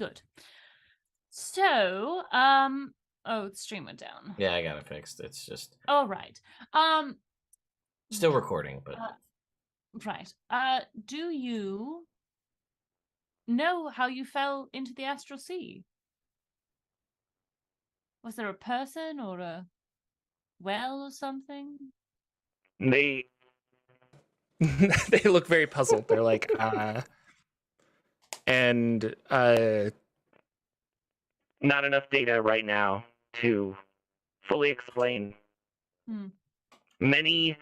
Good. So, oh, the stream went down. Yeah, I got it fixed. It's just All right. still recording, but right. Do you know how you fell into the astral sea? Was there a person or a well or something? They look very puzzled. They're like, and not enough data right now to fully explain. Many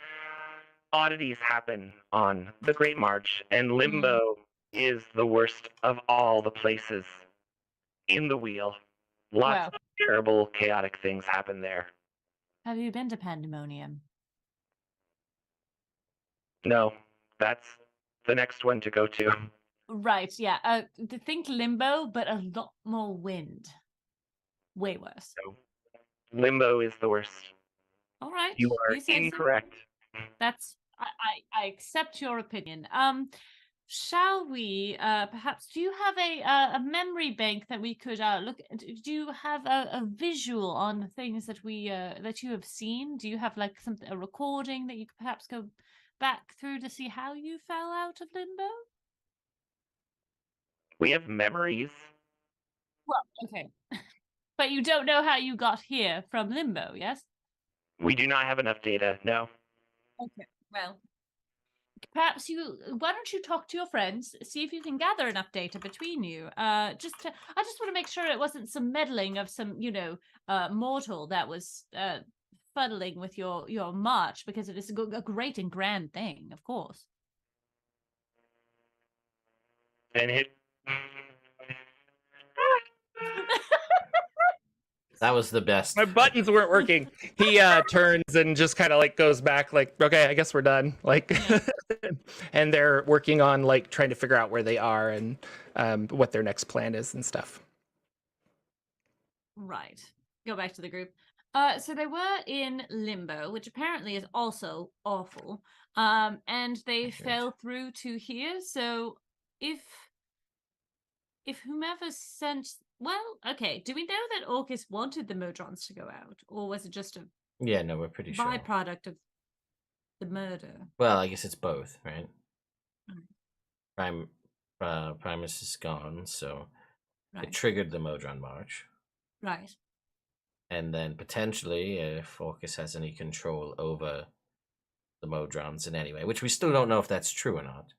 oddities happen on the Great March, and Limbo is the worst of all the places in the wheel. Lots of terrible, chaotic things happen there. Have you been to Pandemonium? No, that's the next one to go to. Right, yeah. Think Limbo, but a lot more wind. Way worse. So, Limbo is the worst. All right. You are incorrect. That's I accept your opinion. Shall we perhaps do you have a memory bank that we could look at? Do you have a visual on things that we that you have seen? Do you have like a recording that you could perhaps go back through to see how you fell out of Limbo? We have memories. Well, okay. But you don't know how you got here from Limbo, yes? We do not have enough data, no. Okay, well, perhaps why don't you talk to your friends, see if you can gather enough data between you. I just want to make sure it wasn't some meddling of some, mortal that was fuddling with your march, because it is a great and grand thing, of course. And it... that was the best. My buttons weren't working. He turns and just kind of like goes back like, okay, I guess we're done. Like, and they're working on like trying to figure out where they are and what their next plan is and stuff. Right. Go back to the group. So they were in Limbo, which apparently is also awful. And they fell through to here. So if whomever sent... Well, okay. Do we know that Orcus wanted the Modrons to go out? Or was it just a we're pretty sure. byproduct of the murder? Well, I guess it's both, right? Primus is gone, so it triggered the Modron March. Right. And then potentially, if Orcus has any control over the Modrons in any way, which we still don't know if that's true or not.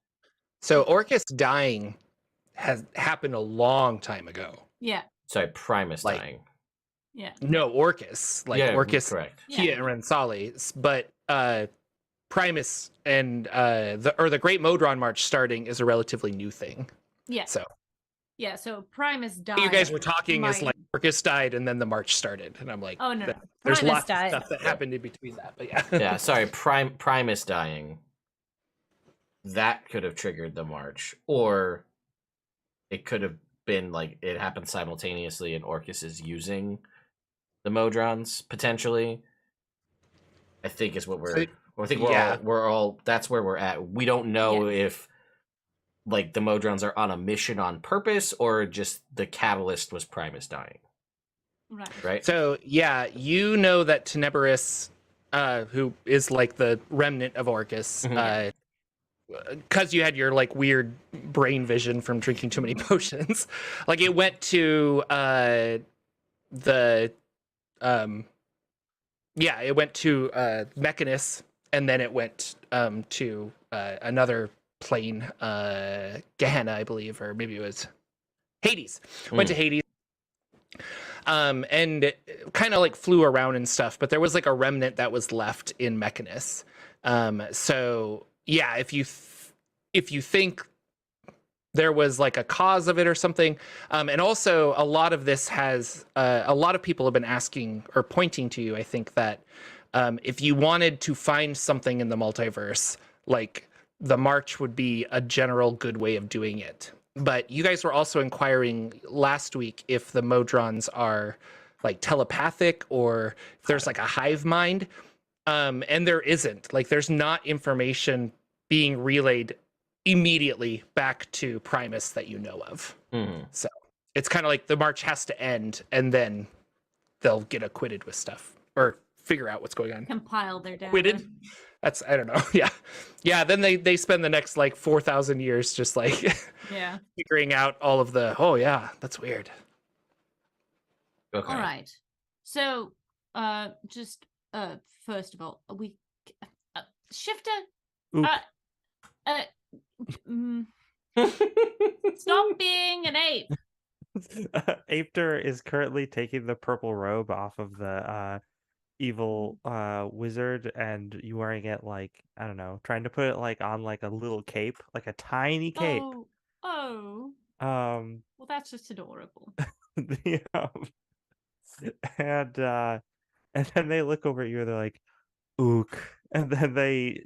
So Orcus dying has happened a long time ago. Yeah. Sorry, Primus dying. Yeah. No, Orcus. Orcus, correct. Kia and Rensali. But Primus and the Great Modron March starting is a relatively new thing. Yeah. So Primus died. You guys were talking as like Orcus died and then the march started, and I'm like, oh no, there's lots of stuff that happened in between that, but yeah. Yeah, sorry, Primus dying. That could have triggered the march, or it could have been like it happened simultaneously, and Orcus is using the Modrons potentially. I think is what we're. I think we're all. That's where we're at. We don't know if like the Modrons are on a mission on purpose, or just the catalyst was Primus dying. Right. So yeah, you know that Tenebrous, who is like the remnant of Orcus, because you had your like weird brain vision from drinking too many potions, like it went to it went to Mechanus, and then it went to another plane, Gehenna, I believe, or maybe it was Hades. Went to Hades. And kind of like flew around and stuff, but there was like a remnant that was left in Mechanus. So yeah, if you think there was like a cause of it or something, and also a lot of this has a lot of people have been asking or pointing to you. I think that if you wanted to find something in the multiverse, like the march would be a general good way of doing it. But you guys were also inquiring last week if the Modrons are like telepathic or if there's like a hive mind. And there isn't. Like there's not information being relayed immediately back to Primus that you know of. So it's kind of like the march has to end, and then they'll get acquitted with stuff or figure out what's going on. Compile their data. Acquitted? That's, I don't know. Yeah. Then they spend the next like 4,000 years just like Yeah. figuring out all of the. Oh yeah, that's weird. Okay. All right. So, just first of all, we Shifter. Oop. Mm, stop being an ape. Apter is currently taking the purple robe off of the evil wizard and you wearing it like, I don't know, trying to put it like on like a little cape, like a tiny cape. Oh. Um Well, that's just adorable. the, and then they look over at you and they're like, ook, and then they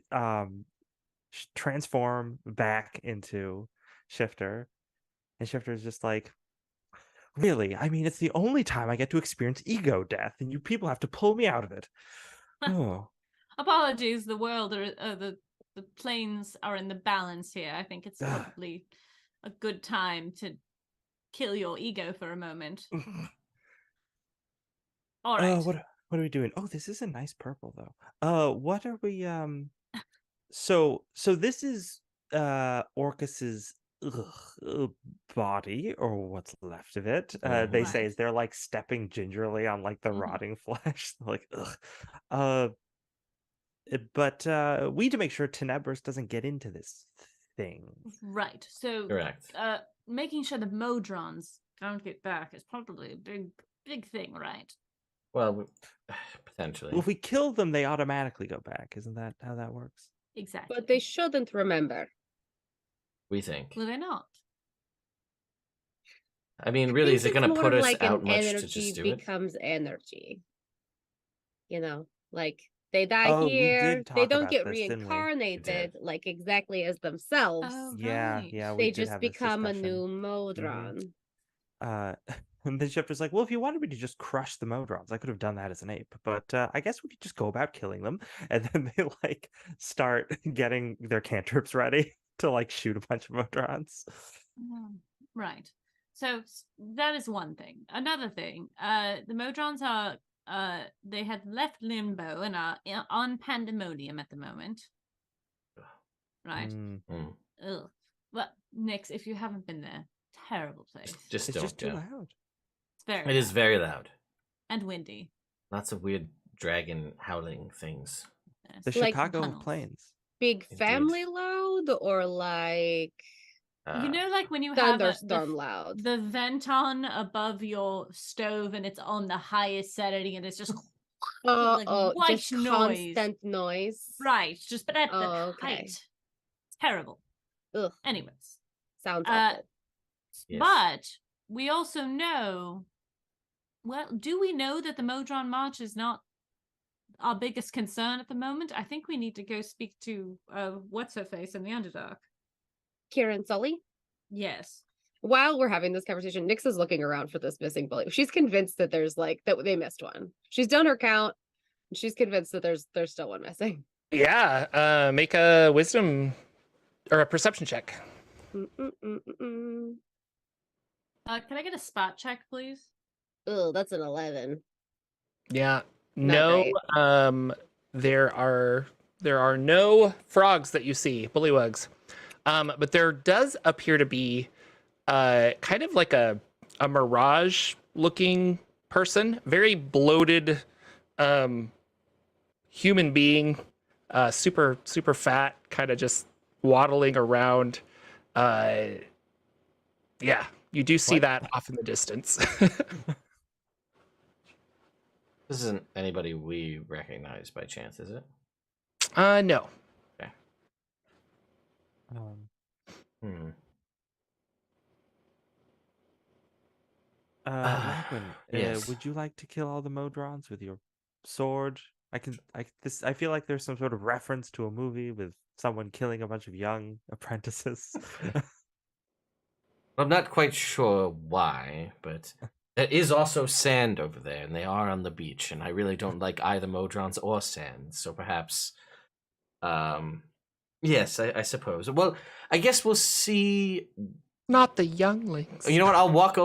transform back into Shifter, and Shifter is just like, really? I mean, it's the only time I get to experience ego death, and you people have to pull me out of it. Oh, Apologies, the world or the planes are in the balance here. I think it's Ah. probably a good time to kill your ego for a moment. All right. what are we doing? Oh, this is a nice purple though. What are we So this is Orcus's body, or what's left of it. They say Right. as they're like stepping gingerly on like the Mhm. rotting flesh. Like, ugh. But we need to make sure Tenebris doesn't get into this thing. Right. So, Correct. making sure the Modrons don't get back is probably a big thing, right? Well, potentially. Well, if we kill them, they automatically go back. Isn't that how that works? Exactly. But they shouldn't remember. We think. Will they not? I mean, I really, think is it it's going to more put us like out an much to energy just do it? becomes energy. You know, like they die Oh, we here, did they talk don't about get this, didn't we? reincarnated like exactly as themselves. Oh, Yeah, right. yeah, we They did just have this become a discussion. new Modron. And then Shifter's like, well, if you wanted me to just crush the Modrons, I could have done that as an ape. But I guess we could just go about killing them. And then they like start getting their cantrips ready to like shoot a bunch of Modrons. Right. So that is one thing. Another thing, the Modrons are they had left Limbo and are on Pandemonium at the moment. Right. Mm, Ugh. But Nix, if you haven't been there, terrible place. Just it's don't just too go. loud. It's very It is loud very loud. and windy. Lots of weird dragon howling things. The Yes. Like Chicago tunnels. Plains. Big Indeed. family loud or like You know, like when you have thunderstorm loud. the vent on above your stove and it's on the highest setting and it's just like white just noise. constant noise. Right, just but at the Okay. height. It's terrible. Ugh, Anyways, sounds awful. Yes. but we also know. Well, do we know that the Modron March is not our biggest concern at the moment? I think we need to go speak to what's her face in the Underdark. Kieran Sully. Yes. While we're having this conversation, Nyx is looking around for this missing bully. She's convinced that there's like that they missed one. She's done her count. And she's convinced that there's still one missing. Yeah, make a wisdom or a perception check. Mm-mm-mm-mm. Can I get a spot check, please? Oh, that's an 11. Yeah. Not No, great. there are no frogs that you see, bullywugs. But there does appear to be kind of like a mirage looking person, very bloated human being, super fat, kind of just waddling around. Yeah, you do see What? that off in the distance. This isn't anybody we recognize by chance, is it? No. Hmm. Lachlan, yes. would you like to kill all the Modrons with your sword? I feel like there's some sort of reference to a movie with someone killing a bunch of young apprentices. I'm not quite sure why, but there is also sand over there, and they are on the beach, and I really don't like either Modrons or sand, so perhaps, yes, I suppose. Well, I guess we'll see Not the younglings. You know what? I'll walk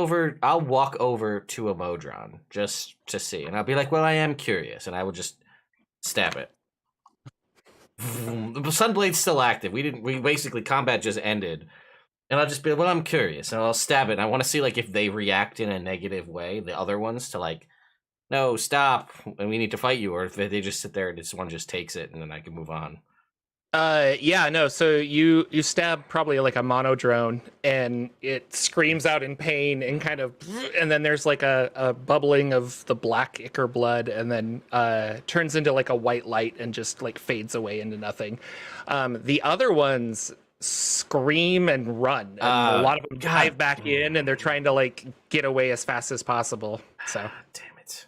over to a Modron just to see, and I'll be like, "Well, I am curious," and I will just stab it. The Sunblade's still active. We basically combat just ended, and I'll just be, "Well, I'm curious," and I'll stab it. And I want to see like if they react in a negative way, the other ones, to like, "No, stop, and we need to fight you," or if they just sit there and this one just takes it, and then I can move on. Yeah, no, so you stab probably like a monodrone and it screams out in pain and kind of, and then there's like a bubbling of the black ichor blood, and then turns into like a white light and just like fades away into nothing. The other ones scream and run, and a lot of them dive back in, and they're trying to like get away as fast as possible. So Damn it.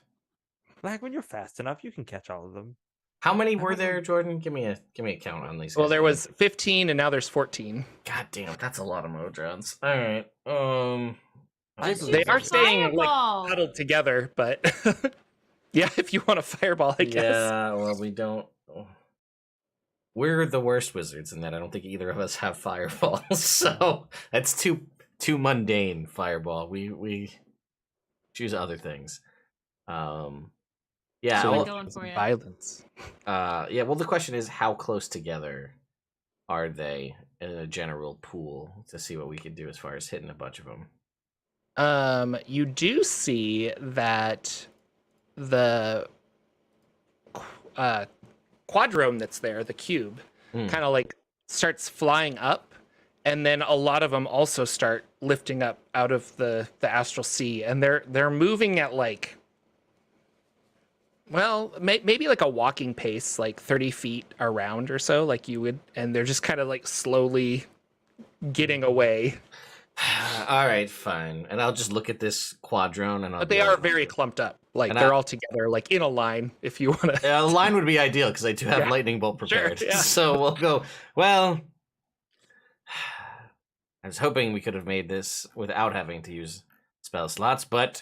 Like when you're fast enough, you can catch all of them. How many were there, Jordan? Give me a count on these. well, guys. there was 15 and now there's 14. God damn, that's a lot of Modrons. All right. Just They use are a staying like fireball. huddled together, but yeah, if you want a fireball, I guess. Yeah, well, we don't. We're the worst wizards in that I don't think either of us have fireballs, so that's too mundane. Fireball. We choose other things. Yeah. So I'm well, going for you. violence. Yeah. Well, the question is, how close together are they in a general pool to see what we can do as far as hitting a bunch of them? You do see that the quadrome that's there, the cube, kind of like starts flying up, and then a lot of them also start lifting up out of the astral sea, and they're moving at like, well, maybe like a walking pace, like 30 feet around or so, like you would, and they're just kind of like slowly getting away. All right, fine. And I'll just look at this quadrone, and I'll. But they are very clumped up, like And they're all together, like in a line. If you want to, Yeah, the line would be ideal because I do have Yeah. lightning bolt prepared. Sure, yeah. So we'll go. Well, I was hoping we could have made this without having to use spell slots, but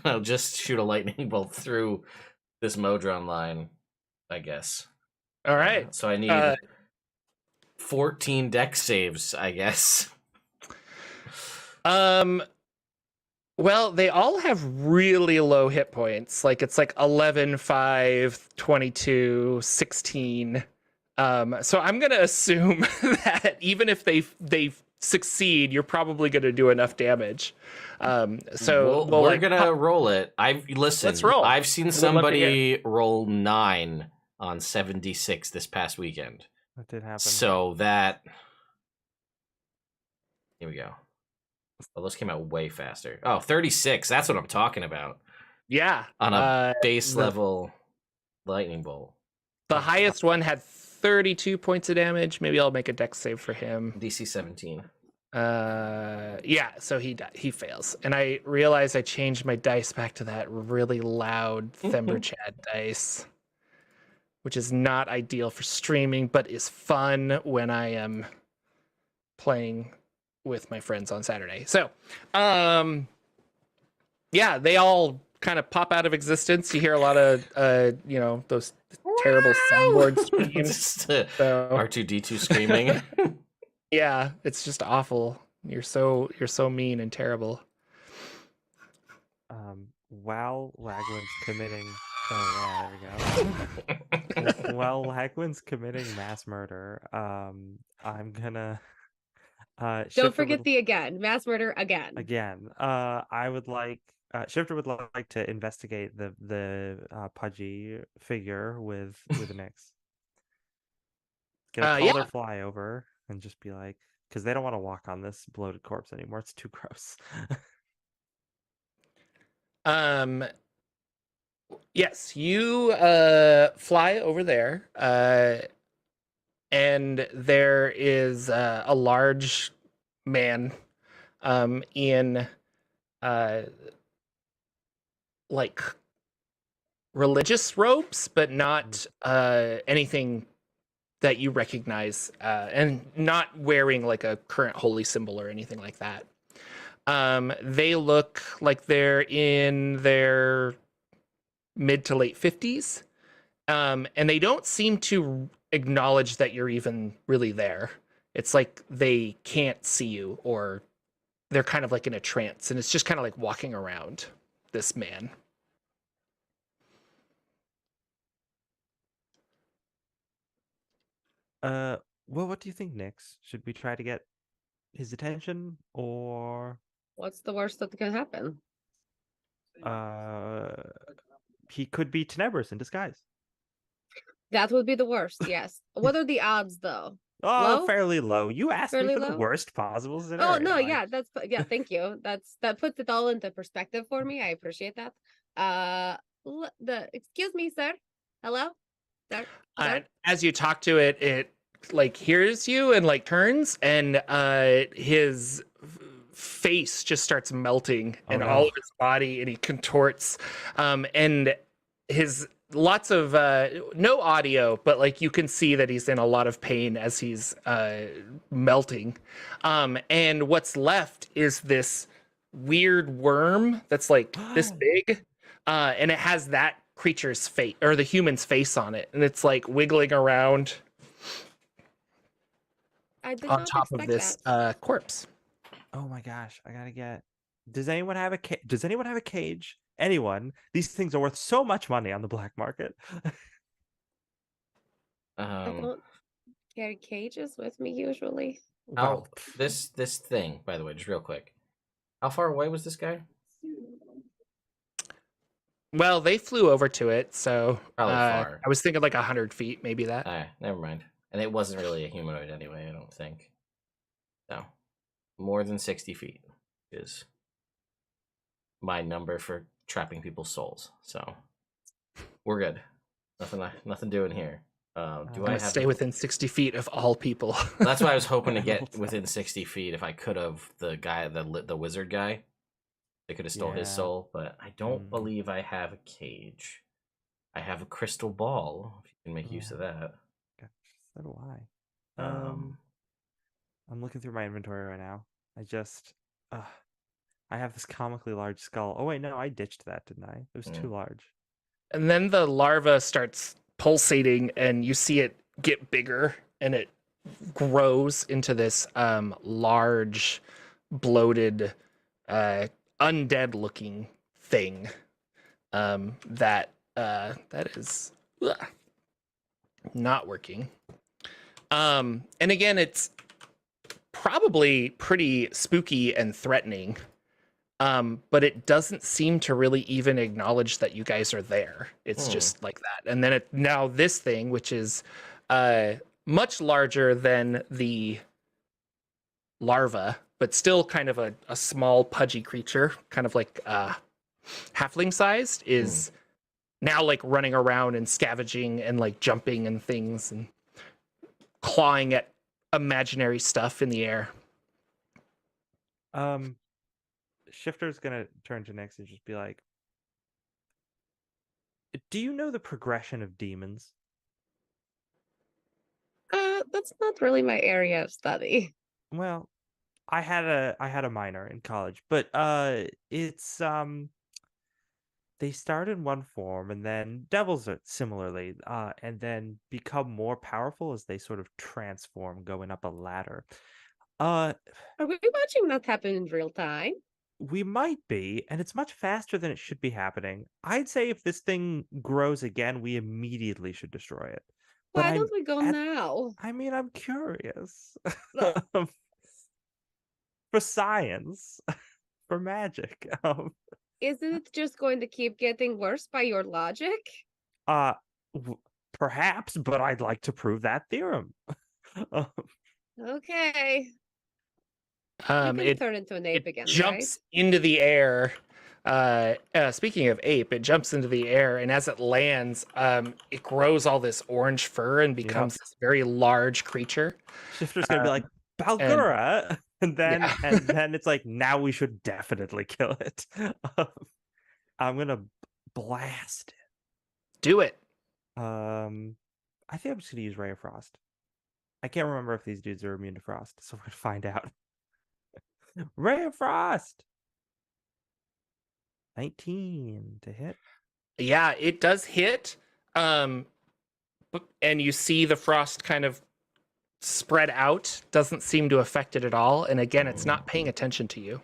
I'll just shoot a lightning bolt through this Modron line, I guess. all right. So I need 14 dex saves, I guess. Well, they all have really low hit points. Like it's like 11, 5, 22, 16. So I'm gonna assume that even if they succeed, you're probably gonna do enough damage. So we're gonna roll it. Let's roll. I've seen love to somebody roll 9 on 76 this past weekend. That did happen. So that, here we go. Well, those came out way faster. Oh, 36. That's what I'm talking about. Yeah. On a base the- level lightning bolt. The highest one had 32 points of damage. Maybe I'll make a dex save for him. DC 17. Yeah, so he fails. And I realized I changed my dice back to that really loud Themberchad dice, which is not ideal for streaming, but is fun when I am playing with my friends on Saturday. So, yeah, they all kind of pop out of existence. You hear a lot of, those terrible soundboard screams. Just, So, R2D2 screaming. yeah, it's just awful. You're so mean and terrible. While Lagwin's committing, oh yeah, there we go. While Lagwin's committing mass murder, I'm gonna Don't Shifter forget would- the again. Mass murder again. again. I would like Shifter would like to investigate the pudgy figure with an X. Get a Yeah. taller fly over and just be like, because they don't want to walk on this bloated corpse anymore. It's too gross. Yes, you fly over there, and there is a large man in like religious robes, but not anything that you recognize, and not wearing like a current holy symbol or anything like that. They look like they're in their mid to late 50s, and they don't seem to acknowledge that you're even really there. It's like they can't see you, or they're kind of like in a trance, and it's just kind of like walking around this man. Well, what do you think, Nix? Should we try to get his attention, or What's the worst that can happen? uh, he could be Tenebris in disguise? That would be the worst, yes. What are the odds though? Oh, Low? fairly low. You asked me Fairly for the low? worst possible scenario. Oh no, like- yeah, thank you. That puts it all into perspective for me. I appreciate that. Excuse me, sir. Hello? Sir? As you talk to it, it like hears you and like turns, and his face just starts melting, Oh, and no. all of his body, and he contorts, and his lots of no audio, but like you can see that he's in a lot of pain as he's melting, and what's left is this weird worm that's like this big, and it has that creature's face, or the human's face on it, and it's like wiggling around I did on not top of expect this that. corpse. Oh my gosh, I gotta get. Does anyone have a Does anyone have a cage? Anyone? These things are worth so much money on the black market. I don't carry cages with me usually. How Well, this thing, by the way, just real quick. How far away was this guy? Well, they flew over to it, so Probably far. I was thinking like 100 feet, maybe that. Never mind. And it wasn't really a humanoid anyway, I don't think. No. More than 60 feet is my number for trapping people's souls. So we're good. Nothing doing here. Do I'm I gonna have stay within 60 feet of all people. That's why I was hoping to get within 60 feet if I could have the guy, the wizard guy. They could have stole his Yeah. soul, but I don't Mm. believe I have a cage. I have a crystal ball, if you can make use of that. gosh, so do I. Um, I'm looking through my inventory right now. I have this comically large skull. Oh wait, no, I ditched that, didn't I? It was too large. And then the larva starts pulsating, and you see it get bigger, and it grows into this large, bloated, undead-looking thing. That is not working. And again, it's probably pretty spooky and threatening. But it doesn't seem to really even acknowledge that you guys are there. It's just like that. And then now this thing, which is much larger than the larva, but still kind of a small pudgy creature, kind of like halfling sized, is now like running around and scavenging and like jumping and things and clawing at imaginary stuff in the air. Shifter's gonna turn to Nix and just be like, "Do you know the progression of demons?" That's not really my area of study. Well, I had a minor in college, but it's they start in one form, and then devils are similarly, and then become more powerful as they sort of transform, going up a ladder. Are we watching that happen in real time? We might be, and it's much faster than it should be happening. I'd say if this thing grows again, we immediately should destroy it. But Why don't we go now? I mean, I'm curious. Look. For science, for magic. Isn't it just going to keep getting worse by your logic? Perhaps, but I'd like to prove that theorem. Okay. You can It turn into an ape again, jumps into the air. Speaking of ape, it jumps into the air, and as it lands, it grows all this orange fur and becomes this very large creature. Shifter's gonna be like, Balgura, and then it's like, now we should definitely kill it. I'm gonna blast it. Do it. I think I'm just gonna use Ray of Frost. I can't remember if these dudes are immune to frost, so we're gonna find out. Ray of Frost. 19 to hit. Yeah, it does hit. And you see the frost kind of spread out doesn't seem to affect it at all. And again, it's not paying attention to you.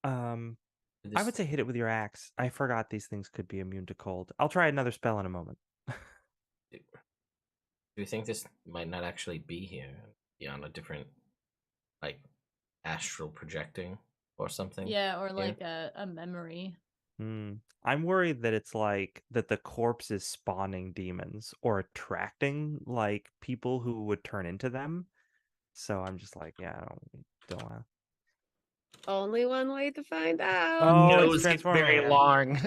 I would say hit it with your axe. I forgot these things could be immune to cold. I'll try another spell in a moment. Do you think this might not actually be here? Be on a different, like, astral projecting or something? Yeah, or like a memory. I'm worried that it's like that the corpse is spawning demons or attracting like people who would turn into them. So I'm just like, yeah, I don't want to. Only one way to find out. Oh, it's Nose gets very transforming. long.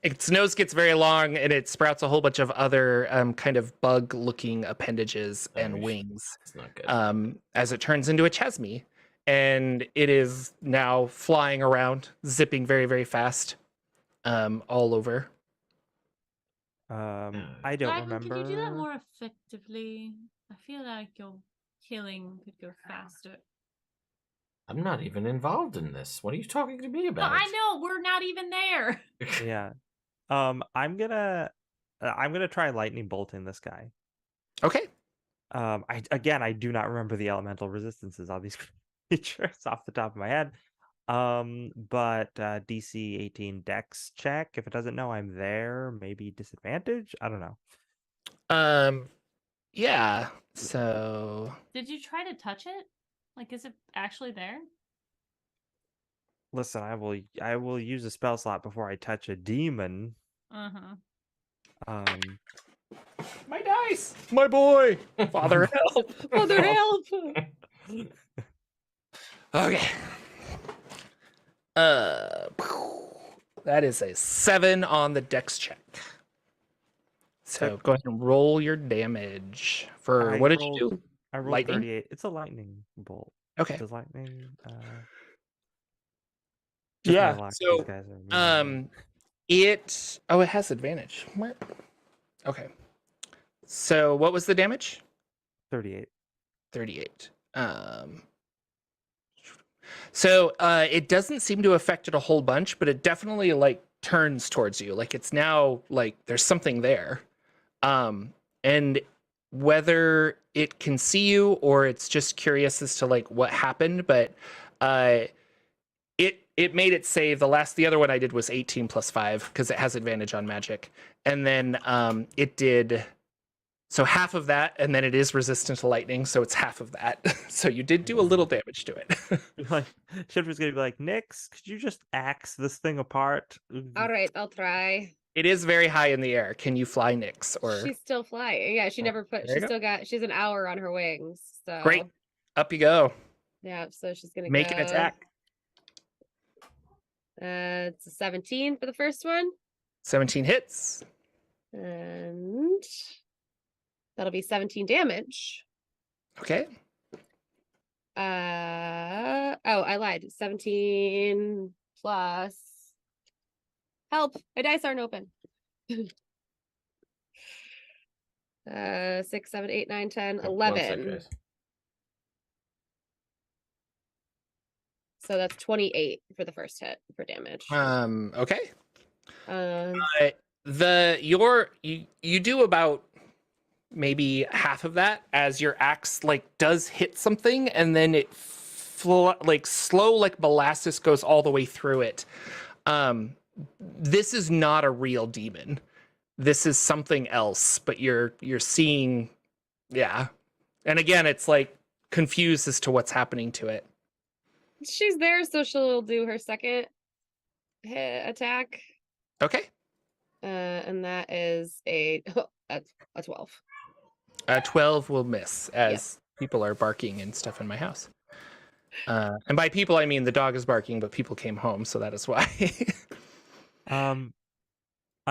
Its nose gets very long, and it sprouts a whole bunch of other kind of bug-looking appendages and Nice. wings. It's not good. As it turns into a chesme, and it is now flying around, zipping very, very fast, all over. I don't Lagwin, remember. could you do that more effectively? I feel like your killing could go faster. I'm not even involved in this. What are you talking to me No, about? I know we're not even there. Yeah. I'm gonna try lightning bolting this guy. Okay. I do not remember the elemental resistances on these creatures off the top of my head. But DC 18 Dex check. If it doesn't know I'm there, maybe disadvantage. I don't know. Yeah. So. Did you try to touch it? Like, is it actually there? Listen, I will use a spell slot before I touch a demon. My dice, my boy, Father help, Father help. Okay. That is a 7 on the Dex check. So go ahead and roll your damage for what did you do? I rolled Lightning? 38. It's a lightning bolt. Okay. Does lightning? Yeah. These So guys are it has advantage. Where? Okay. So what was the damage? 38. 38. So it doesn't seem to affect it a whole bunch, but it definitely like turns towards you. Like it's now like there's something there. And whether it can see you or it's just curious as to like what happened, but it made it save. The other one I did was 18 plus 5 because it has advantage on magic. And then it did so half of that, and then it is resistant to lightning, so it's half of that. So you did do a little damage to it. Like Shifter's gonna be like, Nyx, could you just axe this thing apart? All right, I'll try. It is very high in the air. Can you fly, Nyx? Or She's still flying. Yeah, she never put. there you go. She's an hour on her wings. So Great. Up you go. Yeah, so she's gonna Make an go. attack. It's a 17 for the first one, 17 hits. and that'll be 17 damage. Okay. Oh, I lied. 17 plus. Help! My dice aren't open. 6, 7, 8, 9, 10, One sec, 11. guys. So that's 28 for the first hit for damage. Okay. You do about maybe half of that as your axe like does hit something, and then it like slow like molasses goes all the way through it. This is not a real demon. This is something else, but you're seeing, yeah. And again, it's like confused as to what's happening to it. She's there, so she'll do her second hit attack. Okay. And that is a 12. 12 will miss as people are barking and stuff in my house. And by people, I mean the dog is barking, but people came home, so that is why. I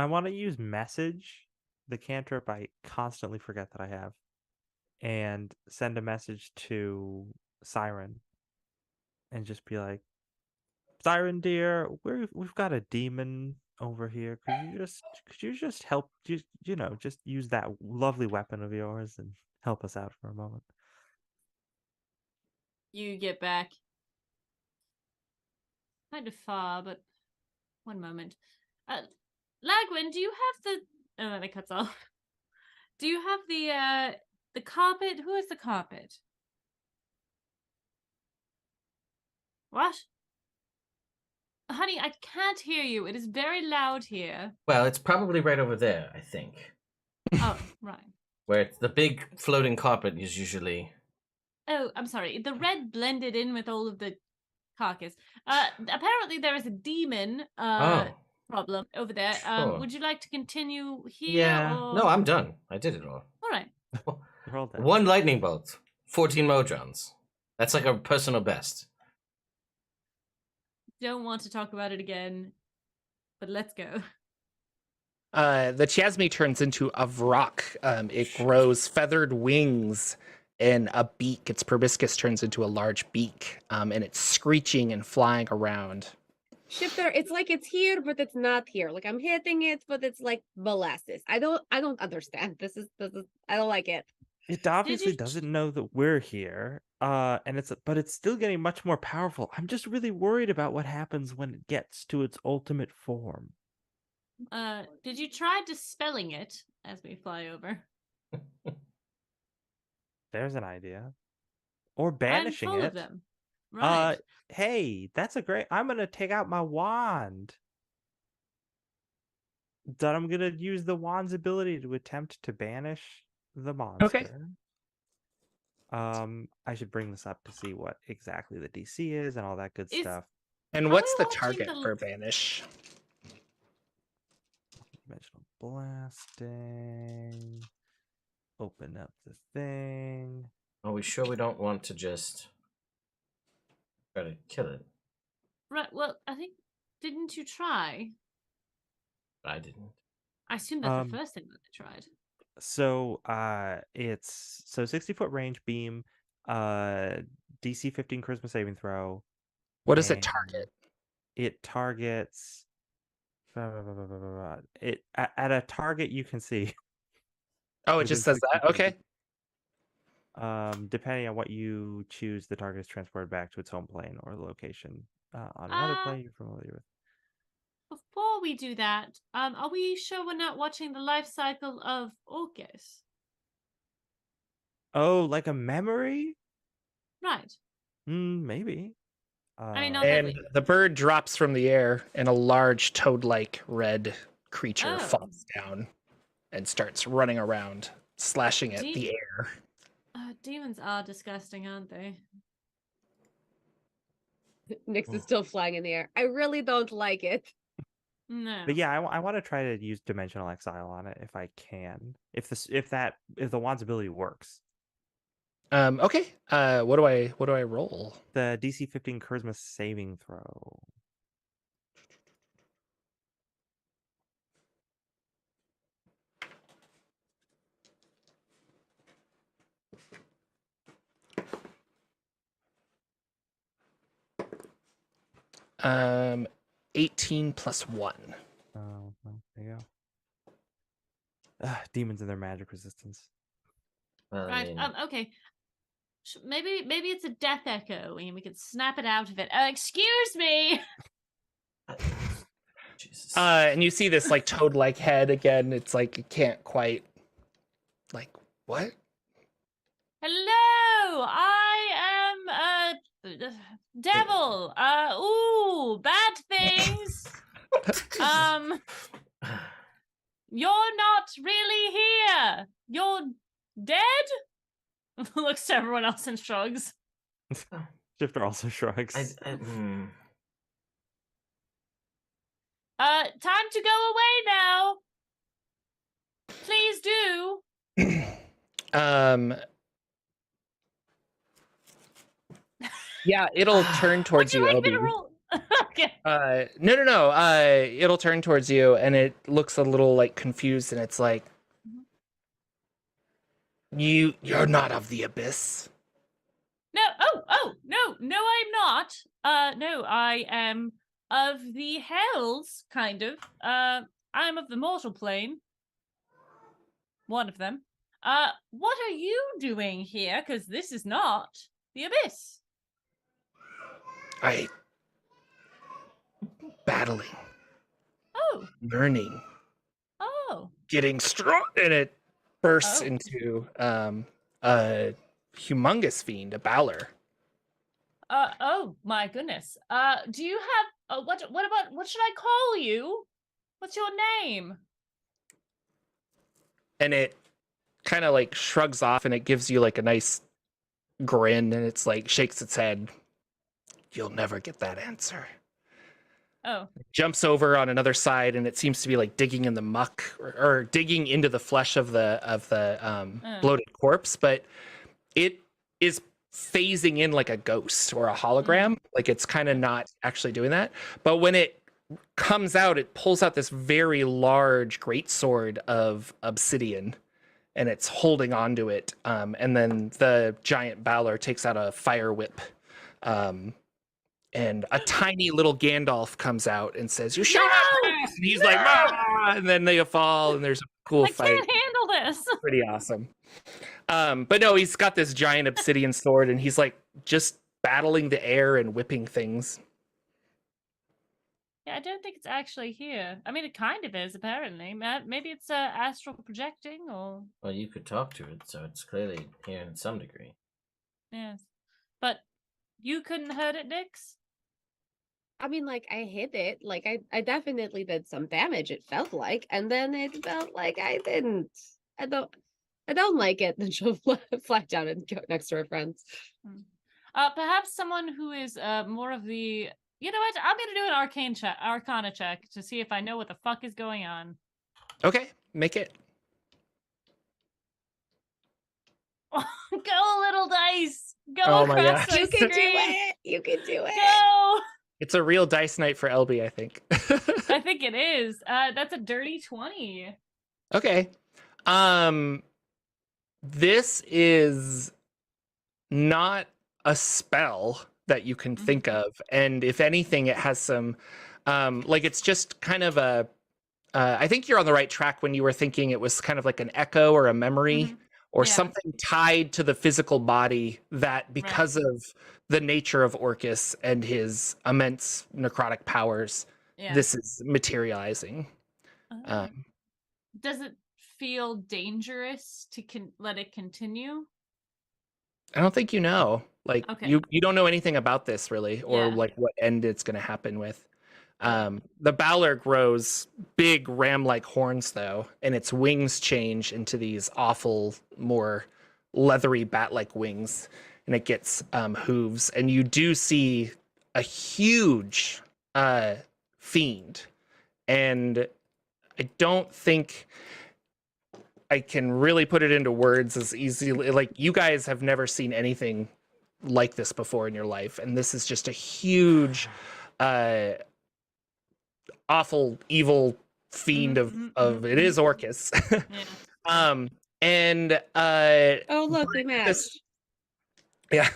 want to use message, the cantrip I constantly forget that I have, and send a message to Siren, and just be like, Siren dear, we've got a demon over here. Could you just help? Just use that lovely weapon of yours and help us out for a moment. You get back. Kind of far, but one moment. Lagwin, do you have the... Oh, then it cuts off. Do you have the carpet? Who has the carpet? What? Honey, I can't hear you. It is very loud here. Well, it's probably right over there, I think. Oh, right. Where it's the big floating carpet is usually. Oh, I'm sorry. The red blended in with all of the carcass. Apparently there is a demon Oh, problem over there. sure. Would you like to continue here? Yeah. Or... No, I'm done. I did it all. All right. Roll that. 1 lightning bolt, 14 Modrons. That's like a personal best. Don't want to talk about it again, but let's go. The Chasme turns into a Vrock. It grows feathered wings and a beak. Its proboscis turns into a large beak, and it's screeching and flying around. Shifter, it's like it's here, but it's not here. Like I'm hitting it, but it's like molasses. I don't understand. This is I don't like it. It obviously doesn't know that we're here, and it's still getting much more powerful. I'm just really worried about what happens when it gets to its ultimate form. Did you try dispelling it as we fly over? There's an idea. Or I'm banishing full it. of them. Right. Hey, that's a great. I'm gonna take out my wand. Then I'm gonna use the wand's ability to attempt to banish the monster. Okay. I should bring this up to see what exactly the DC is and all that good stuff. And Are what's we the watching target the- for banish? Dimensional blasting. Open up the thing. Are we sure we don't want to just try to kill it? Right. Well, I think didn't you try? I didn't. I assume that's the first thing that they tried. So it's 60-foot range beam, DC 15 charisma saving throw. What does it and target? It targets it at a target you can see. Oh, it within just says 60 that? feet. Okay. Depending on what you choose, the target is transported back to its home plane or location on another plane you're familiar with. Before we do that, are we sure we're not watching the life cycle of Orcus? Oh, like a memory? Right. Maybe. I mean, not that And the bird drops from the air, and a large toad-like red creature Oh. falls down and starts running around, slashing at the air. Demons are disgusting, aren't they? Nyx is still flying in the air. I really don't like it. No. But yeah, I want to try to use dimensional exile on it if I can. If the wand's ability works. Okay. What do I roll? The DC 15 charisma saving throw. Um, 18 plus 1. Oh, well, there you go. Demons and their magic resistance. Right. Okay. Maybe it's a death echo, and we can snap it out of it. Excuse me. Jesus. And you see this like toad-like head again. It's like it can't quite. Like what? Hello. I am a devil. Ooh, bad things. You're not really here. You're dead? Looks to everyone else and shrugs. Shifter also shrugs. Time to go away now. Please do. Yeah, it'll turn towards you, Obi. Okay. No. It'll turn towards you, and it looks a little like confused, and it's like, you're not of the abyss. No. Oh, no, I'm not. No, I am of the hells, kind of. I'm of the mortal plane. One of them. What are you doing here? Because this is not the abyss. Battling, Oh. learning, Oh. getting strong, and it bursts Oh. into a humongous fiend, a Balor. Oh my goodness. Do you have what about what should I call you? What's your name? And it kind of like shrugs off and it gives you like a nice grin and it's like shakes its head. You'll never get that answer. Oh. Jumps over on another side and it seems to be like digging in the muck or digging into the flesh of the bloated corpse, but it is phasing in like a ghost or a hologram. Like it's kind of not actually doing that. But when it comes out, it pulls out this very large greatsword of obsidian and it's holding onto it. And then the giant Balor takes out a fire whip. And a tiny little Gandalf comes out and says, "You shall not pass!" And he's like, "Ah!" And then they fall and there's a cool I fight. can't handle this. Pretty awesome. But no, he's got this giant obsidian sword and he's like just battling the air and whipping things. Yeah, I don't think it's actually here. I mean, it kind of is, apparently. Maybe it's astral projecting, or... Well, you could talk to it, so it's clearly here in some degree. Yes. But you couldn't hurt it, Nix? I mean, like, I hit it. Like, I definitely did some damage, it felt like. And then it felt like I didn't. I don't like it. Then she'll fly down and go next to her friends. Perhaps someone who is more of the... You know what? I'm going to do an arcana check to see if I know what the fuck is going on. Okay, make it. Go, little dice! Go Oh my across gosh. my You can do screen! it. You can do it. Go! It's a real dice night for LB, I think. I think it is. That's a dirty 20. Okay. This is not a spell that you can think of, and if anything, it has some like it's just kind of a I think you're on the right track when you were thinking it was kind of like an echo or a memory or Yeah. something tied to the physical body that because of the nature of Orcus and his immense necrotic powers, Yeah. this is materializing. Does it feel dangerous to let it continue? I don't think you know. Like Okay. you don't know anything about this really, or Yeah. like what end it's going to happen with. The Balor grows big ram-like horns though, and its wings change into these awful, more leathery bat-like wings, and it gets hooves. And you do see a huge fiend, and I don't think I can really put it into words as easily. Like you guys have never seen anything like this before in your life, and this is just a huge awful evil fiend of it is Orcus. Yeah. And Oh, look, we matched. yeah.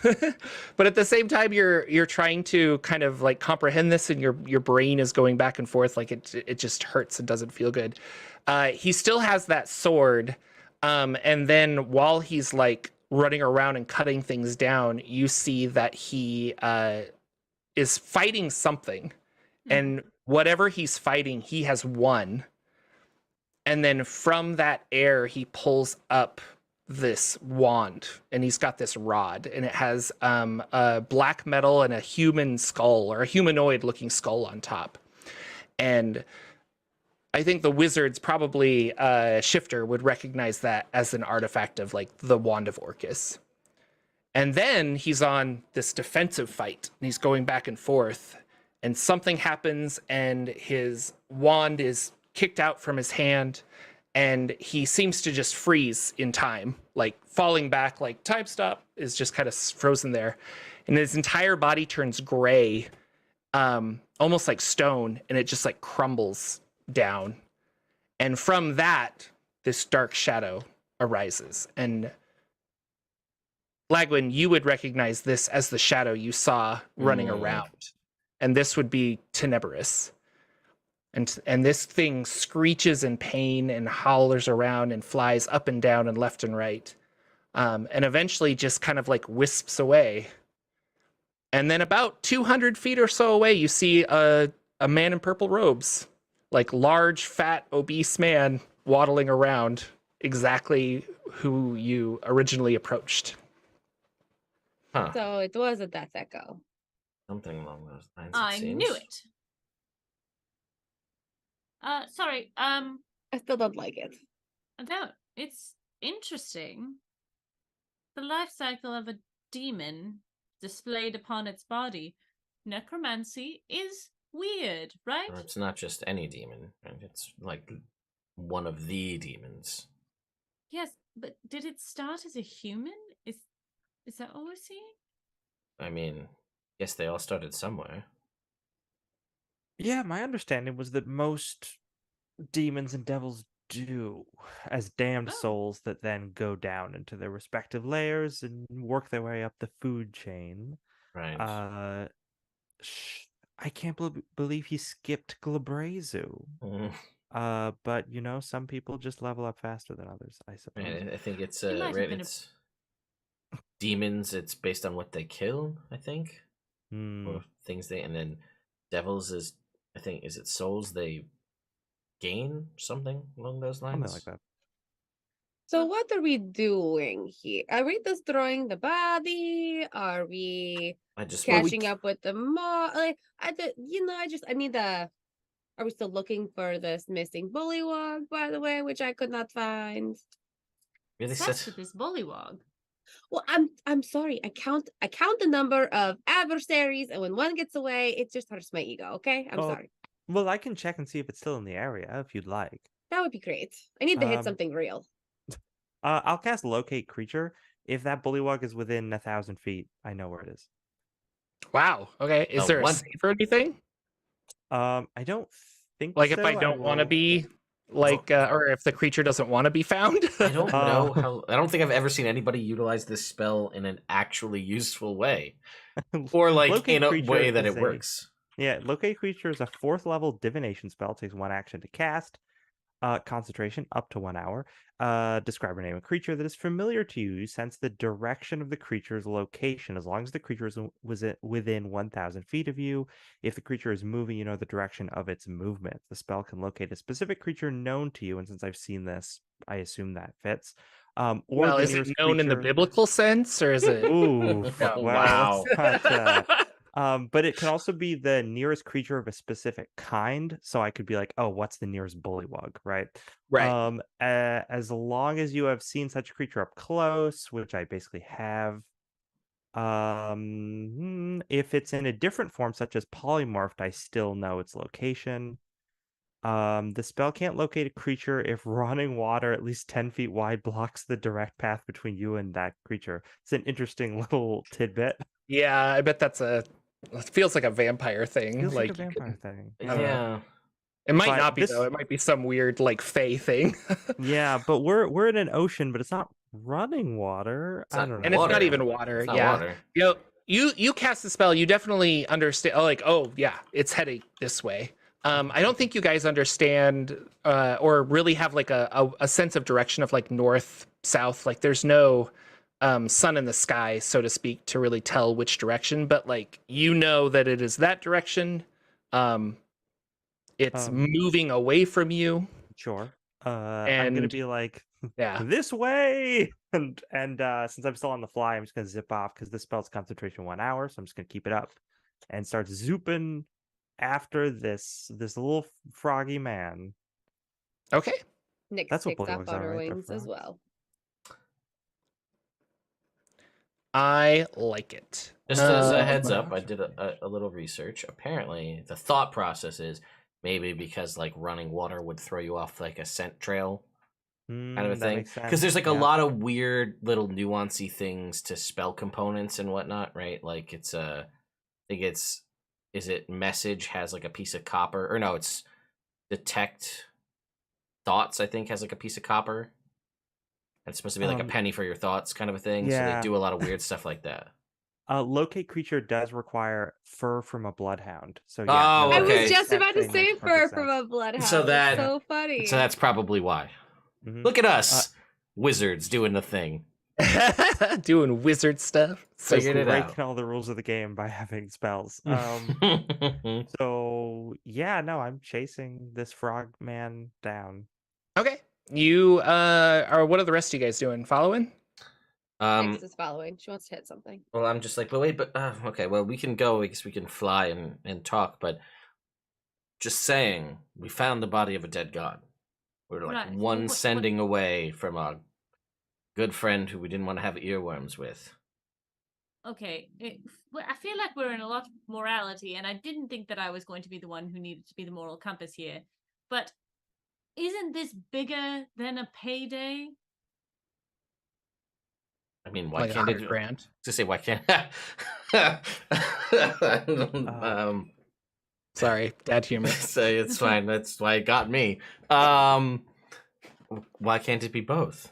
But at the same time you're trying to kind of like comprehend this, and your brain is going back and forth, like it just hurts and doesn't feel good. He still has that sword, and then while he's like running around and cutting things down, you see that he is fighting something, and whatever he's fighting, he has won. And then from that air, he pulls up this wand, and he's got this rod, and it has a black metal and a human skull, or a humanoid looking skull on top. And I think the wizards, probably Shifter, would recognize that as an artifact of like the Wand of Orcus. And then he's on this defensive fight, and he's going back and forth, and something happens, and his wand is kicked out from his hand, and he seems to just freeze in time, like falling back, like time stop, is just kind of frozen there. And his entire body turns gray, almost like stone, and it just like crumbles down. And from that, this dark shadow arises. And Lagwin, you would recognize this as the shadow you saw running around. And this would be Tenebrous. And this thing screeches in pain and howls around and flies up and down and left and right. And eventually just kind of like wisps away. And then about 200 feet or so away, you see a man in purple robes. Like large, fat, obese man waddling around exactly who you originally approached. Huh. So it was a death echo. Something along those lines. I knew seems. it. Sorry. I still don't like it. No, it's interesting. The life cycle of a demon displayed upon its body. Necromancy is weird, right? Or it's not just any demon, right? It's like one of the demons. Yes, but did it start as a human? Is that what we're seeing? I mean, yes, they all started somewhere. Yeah, my understanding was that most demons and devils do as damned Oh. souls that then go down into their respective layers and work their way up the food chain. Right. I can't believe he skipped Glabrezu. Mm, But some people just level up faster than others, I suppose. right, I think it's It might have right. been It's demons. It's based on what they kill, I think, or things they. And then devils is, I think, is it souls they gain, something along those lines. Something like that. So what are we doing here? Are we destroying the body? Are we I just catching up with the like I need the. Are we still looking for this missing bullywog, by the way, which I could not find? really Obsessed set. with this bullywog. Well, I'm sorry. I count the number of adversaries, and when one gets away, it just hurts my ego. Okay, I'm Oh, sorry. Well, I can check and see if it's still in the area if you'd like. That would be great. I need to hit Um, something real. I'll cast Locate Creature. If that bullywug is within 1,000 feet, I know where it is. Wow. Okay. Is there a one- save or anything? I don't think Like so. if I don't want to be like, or if the creature doesn't want to be found? I don't know how. I don't think I've ever seen anybody utilize this spell in an actually useful way, or like Locate in a Creature way that is it works. Yeah, Locate Creature is a 4th level divination spell. Takes 1 action to cast. Concentration up to 1 hour. Describe or name a creature that is familiar to you. You sense the direction of the creature's location as long as the creature was within 1,000 feet of you. If the creature is moving, you know the direction of its movement. The spell can locate a specific creature known to you, and since I've seen this, I assume that fits. Or Well, the is it nearest known in the creature- biblical sense, or is it? Ooh, No. Wow. let's not, but it can also be the nearest creature of a specific kind. So I could be like, oh, what's the nearest bullywug, right? Right. As long as you have seen such a creature up close, which I basically have. If it's in a different form, such as polymorphed, I still know its location. The spell can't locate a creature if running water at least 10 feet wide blocks the direct path between you and that creature. It's an interesting little tidbit. Yeah, I bet it feels like a vampire thing. Feels like a you vampire could- thing. Yeah. It might But not be this- though. It might be some weird like fae thing. Yeah, but we're in an ocean, but it's not running water. It's I not don't know. And it's not Water. even water. It's not Yeah. water. You cast the spell, you definitely understand. Oh yeah, it's heading this way. I don't think you guys understand or really have like a sense of direction of like north, south. Like there's no sun in the sky, so to speak, to really tell which direction. But like you know that it is that direction. It's moving away from you. Sure. I'm gonna And- be like, Yeah. this way, and since I'm still on the fly, I'm just gonna zip off because this spell's concentration 1 hour, so I'm just gonna keep it up and start zooping after this little froggy man. Okay. Nick That's what picks up bullywugs on are, her right? They're wings as frogs. well. I like it. Just as a heads my up, I gosh. did a little research. Apparently, the thought process is maybe because like running water would throw you off like a scent trail kind of a That thing. makes sense. Because there's like a Yeah. lot of weird little nuancy things to spell components and whatnot, right? Like it's I think it's is it message has like a piece of copper, or no, it's detect thoughts. I think has like a piece of copper. It's supposed to be like a penny for your thoughts, kind of a thing. So yeah. they do a lot of weird stuff like that. Locate creature does require fur from a bloodhound. So Oh, no, I okay. was just that about to thing say makes fur perfect from sense. a bloodhound. So That's that- so funny. So that's probably why. Mhm. Look at us, wizards, doing the thing. Doing wizard stuff. So Figured it out. breaking all the rules of the game by having spells. So yeah, no, I'm chasing this frog man down. Okay. You are. What are the rest of you guys doing? Following? Next is following. She wants to hit something. Well, I'm just like, but wait, but okay, well, we can go. I guess we can fly and talk, but just saying, we found the body of a dead god. We're like Right, well, one what- sending away from our good friend who we didn't want to have earworms with. Okay, I feel like we're in a lot of morality, and I didn't think that I was going to be the one who needed to be the moral compass here. But isn't this bigger than a payday? I mean, why Like can't it? $100,000. To say why can't? Sorry, dad humor. Say it's fine. That's why it got me. Why can't it be both?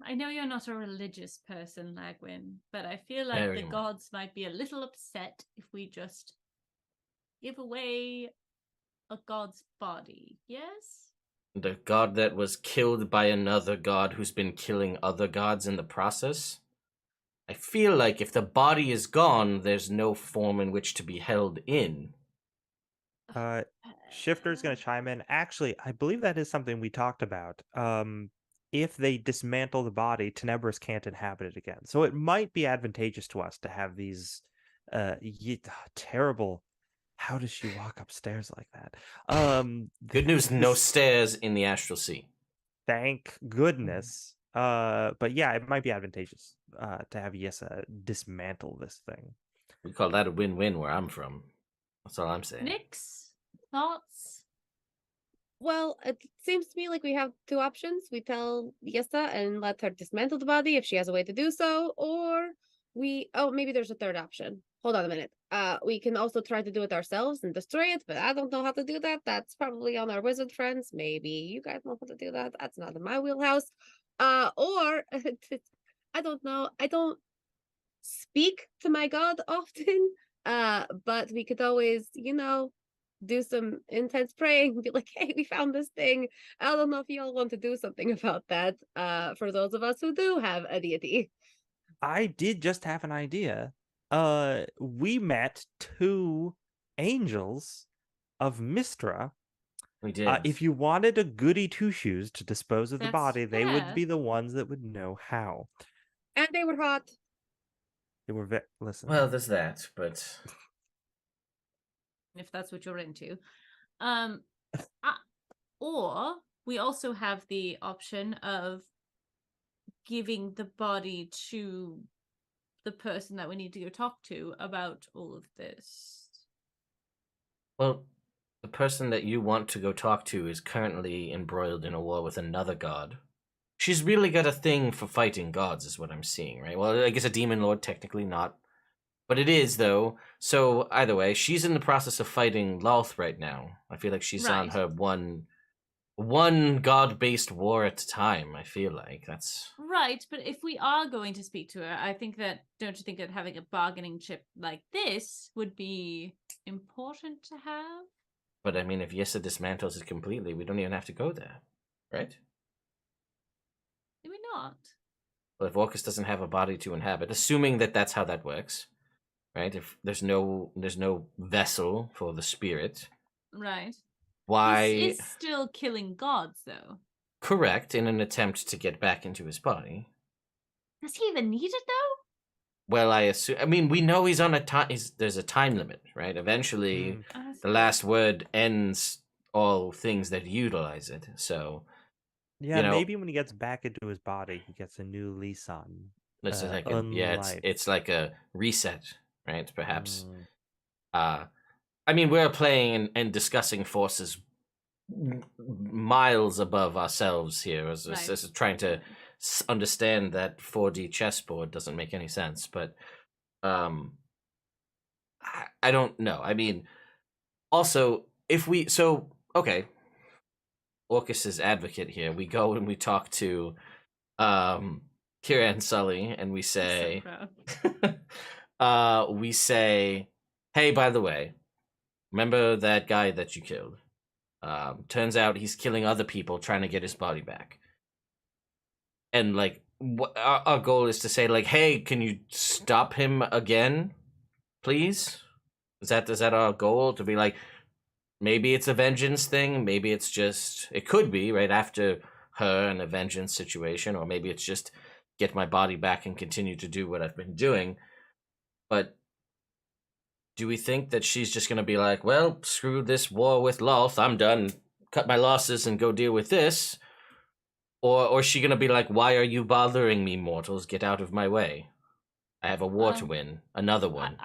I know you're not a religious person, Lagwin, but I feel like Very the much. gods might be a little upset if we just give away a god's body. Yes? The god that was killed by another god who's been killing other gods in the process? I feel like if the body is gone, there's no form in which to be held in. Shifter's going to chime in. Actually, I believe that is something we talked about. If they dismantle the body, Tenebris can't inhabit it again. So it might be advantageous to us to have these terrible. How does she walk upstairs like that? Good news, no stairs in the astral sea. Thank goodness. But yeah, it might be advantageous to have Yessa dismantle this thing. We call that a win-win where I'm from. That's all I'm saying. Nyx, thoughts? Well, it seems to me like we have two options. We tell Yessa and let her dismantle the body if she has a way to do so, or maybe there's a third option. Hold on a minute. We can also try to do it ourselves and destroy it, but I don't know how to do that. That's probably on our wizard friends. Maybe you guys know how to do that. That's not in my wheelhouse. Or I don't know. I don't speak to my god often. But we could always, do some intense praying, be like, hey, we found this thing. I don't know if y'all want to do something about that. For those of us who do have a deity. I did just have an idea. We met two angels of Mistra. We did. If you wanted a goody two shoes to dispose of the That's body, they would fair. be the ones that would know how. And they were hot. They were listen. Well, there's that, but If that's what you're into. Or we also have the option of giving the body to the person that we need to go talk to about all of this. well, the person that you want to go talk to is currently embroiled in a war with another god. She's really got a thing for fighting gods, is what I'm seeing, right? Well, I guess a demon lord, technically not. But it is, though. So, either way, she's in the process of fighting Lalth right now. I feel like she's on Right. her one god-based war at a time, I feel like. That's... Right, but if we are going to speak to her, I think that, don't you think that having a bargaining chip like this would be important to have? But, I mean, if Yessa dismantles it completely, we don't even have to go there, right? Do we not? Well, if Orcus doesn't have a body to inhabit, assuming that that's how that works, right? If there's no vessel for the spirit, Right. why? This is still killing gods, though. Correct, in an attempt to get back into his body. Does he even need it, though? Well, I assume. I mean, we know he's on a time. There's a time limit, right? Eventually, the last word ends all things that utilize it. So, Yeah, maybe when he gets back into his body, he gets a new lease on. it's like life. it's like a reset, right? Perhaps. Mm. I mean, we're playing and discussing forces miles above ourselves here, as trying to understand that 4D chessboard doesn't make any sense. But I don't know. I mean, also, if we okay, Orcus's advocate here. We go and we talk to Kira and Sully, and we say, we say, hey, by the way, remember that guy that you killed? Turns out he's killing other people trying to get his body back. And like, our goal is to say, like, hey, can you stop him again, please? Is that our goal? To be like, maybe it's a vengeance thing. Maybe it's just, it could be right after her and a vengeance situation, or maybe it's just get my body back and continue to do what I've been doing. But do we think that she's just going to be like, well, screw this war with Lolth, I'm done, cut my losses and go deal with this? Or is she going to be like, why are you bothering me, mortals? Get out of my way. I have a war to win. Another one.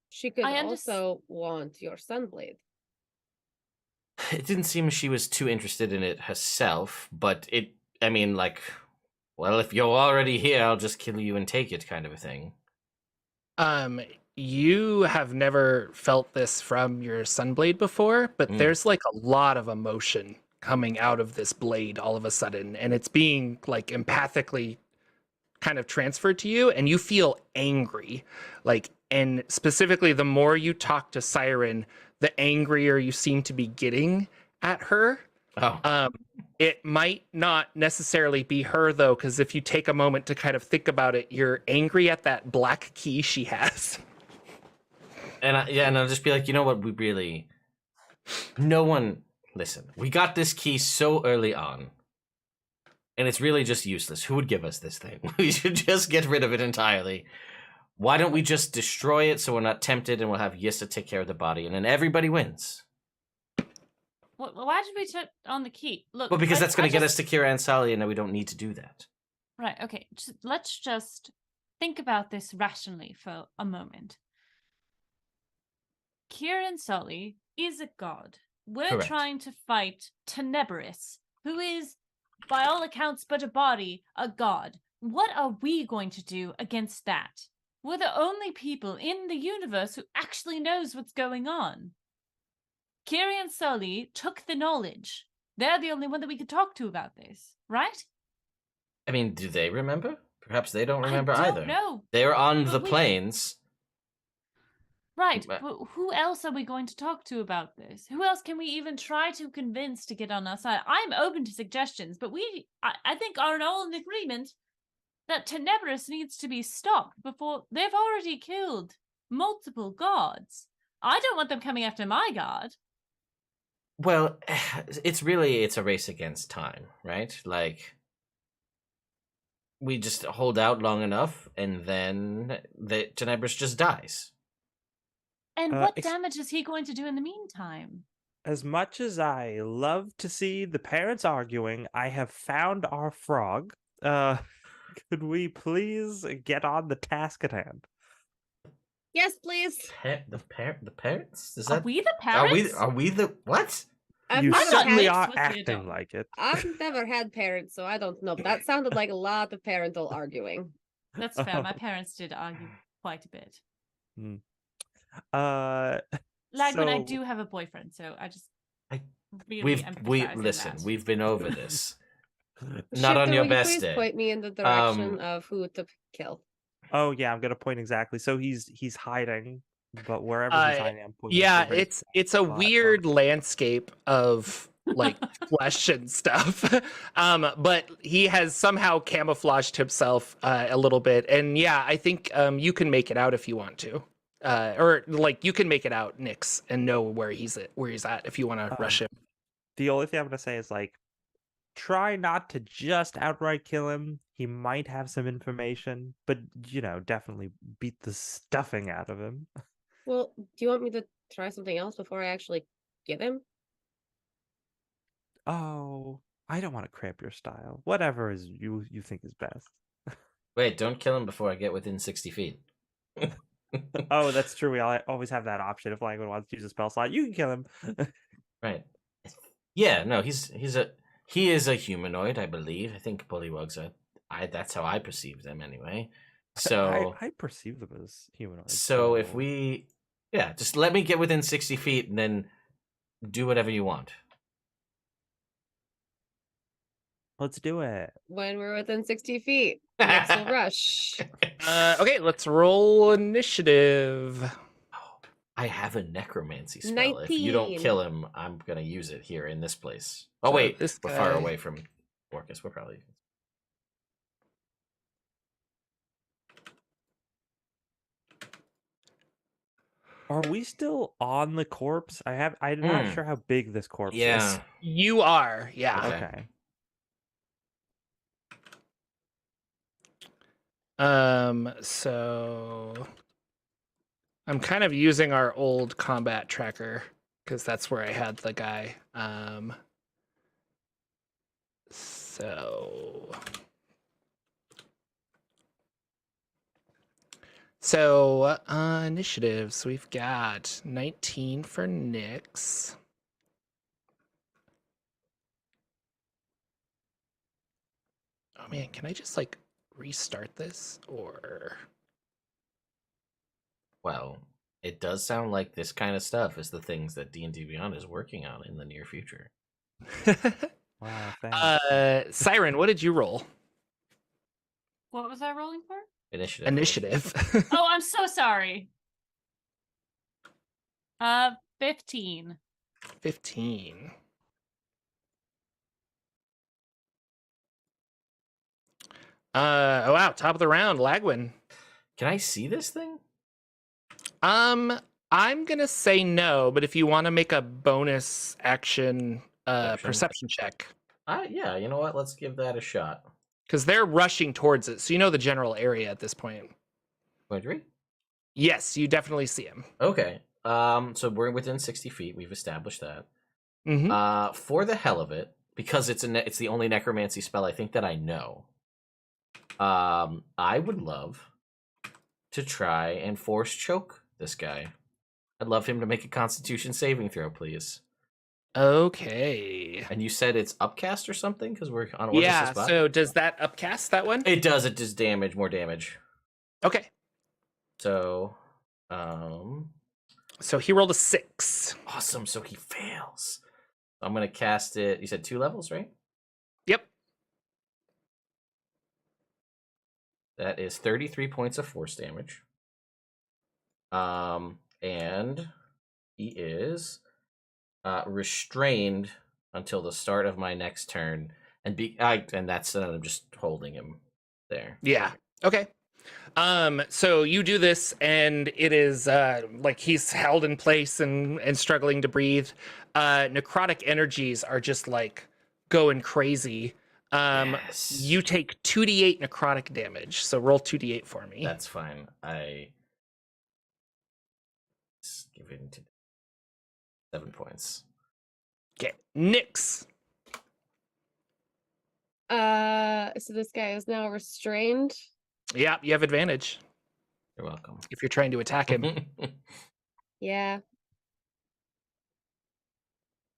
She could I also want your Sunblade. It didn't seem she was too interested in it herself, but I mean, like, well, if you're already here, I'll just kill you and take it kind of a thing. You have never felt this from your Sunblade before, but there's like a lot of emotion coming out of this blade all of a sudden, and it's being like empathically kind of transferred to you, and you feel angry. Like, and specifically, the more you talk to Siren, the angrier you seem to be getting at her. Oh. It might not necessarily be her, though, because if you take a moment to kind of think about it, you're angry at that black key she has. And I'll just be like, you know what, no one, listen, we got this key so early on, and it's really just useless. Who would give us this thing? We should just get rid of it entirely. Why don't we just destroy it so we're not tempted, and we'll have Yissa take care of the body, and then everybody wins? Well, why did we turn on the key? Look, Well, because that's going to get us to Kira and Sally, and we don't need to do that. Right, okay. Let's just think about this rationally for a moment. Kieran Sully is a god. We're Correct. trying to fight Tenebris, who is, by all accounts but a body, a god. What are we going to do against that? We're the only people in the universe who actually knows what's going on. Kieran Sully took the knowledge. They're the only one that we could talk to about this, right? I mean, do they remember? Perhaps they don't remember I don't either. know. They were on the we- plains. Right, But- but who else are we going to talk to about this? Who else can we even try to convince to get on our side? I'm open to suggestions, but I think are all in agreement that Tenebris needs to be stopped before they've already killed multiple gods. I don't want them coming after my god. Well, it's a race against time, right? Like, we just hold out long enough, and then the Tenebris just dies. And what damage is he going to do in the meantime? As much as I love to see the parents arguing, I have found our frog. Could we please get on the task at hand? Yes, please. The parents? Is Are that? we the parents? Are we the what? You never certainly had- are with you, acting don't. like it. I've never had parents, so I don't know. That sounded like a lot of parental arguing. That's fair. My parents did argue quite a bit. Lagman, I So- do have a boyfriend, so I just really We've been over this. Not Shifter, on your will you best please day. point me in the direction of who to kill. Oh yeah, I'm gonna point exactly. So he's hiding, but wherever he's hiding, I'm pointing. Yeah, to the it's a spot. weird landscape of like flesh and stuff. But he has somehow camouflaged himself a little bit. And yeah, I think you can make it out if you want to. Or like you can make it out, Nyx, and know where he's at if you want to rush him. The only thing I'm gonna say is like, try not to just outright kill him. He might have some information, but definitely beat the stuffing out of him. Well, do you want me to try something else before I actually get him? Oh, I don't want to cramp your style. Whatever is you think is best. Wait, don't kill him before I get within 60 feet. Oh, that's true. We always have that option. If Langwood wants to use a spell slot, you can kill him. Right. Yeah, no, he is a humanoid, I believe. I think bullywugs that's how I perceive them anyway. So I perceive them as humanoids. So if we just let me get within 60 feet and then do whatever you want. Let's do it. When we're within 60 feet, next we'll rush. Okay, let's roll initiative. I have a necromancy spell. If you don't 19. kill him, I'm gonna use it here in this place. Oh So wait, this we're far guy- away from Orcus. We're probably Are we still on the corpse? I'm not Hmm. sure how big this corpse is. Yeah. You are, yeah. Okay. So I'm kind of using our old combat tracker because that's where I had the guy. So initiatives, we've got 19 for Nyx. Oh man, can I just like restart this or Well, it does sound like this kind of stuff is the things that D&D Beyond is working on in the near future. Wow, thanks. Siren, what did you roll? What was I rolling for? Initiative. Initiative. Oh, I'm so sorry. 15. 15. Oh wow, top of the round, Lagwin. Can I see this thing? I'm gonna say no, but if you want to make a bonus action perception check, Yeah, you know what? Let's give that a shot. because they're rushing towards it, so you know the general area at this point. 23? Yes, you definitely see him. Okay. So we're within 60 feet. We've established that. Mm-hmm. For the hell of it, because it's the only necromancy spell I think that I know. I would love to try and force choke this guy. I'd love him to make a Constitution saving throw, please. Okay. And you said it's upcast or something because we're on Yeah. spot? So does that upcast that one? It does. It does damage, more damage. Okay. So, So he rolled a 6. awesome. So he fails. I'm gonna cast it. You said 2 levels, right? Yep. That is 33 points of force damage. And he is restrained until the start of my next turn, and that's I'm just holding him there. Yeah. Okay. So you do this, and it is like he's held in place and struggling to breathe. Necrotic energies are just like going crazy. Yes. You take 2d8 necrotic damage. So roll 2d8 for me. That's fine. I give it to 7 points. Okay, Nyx. So this guy is now restrained. Yeah, you have advantage You're welcome. if you're trying to attack him. Yeah.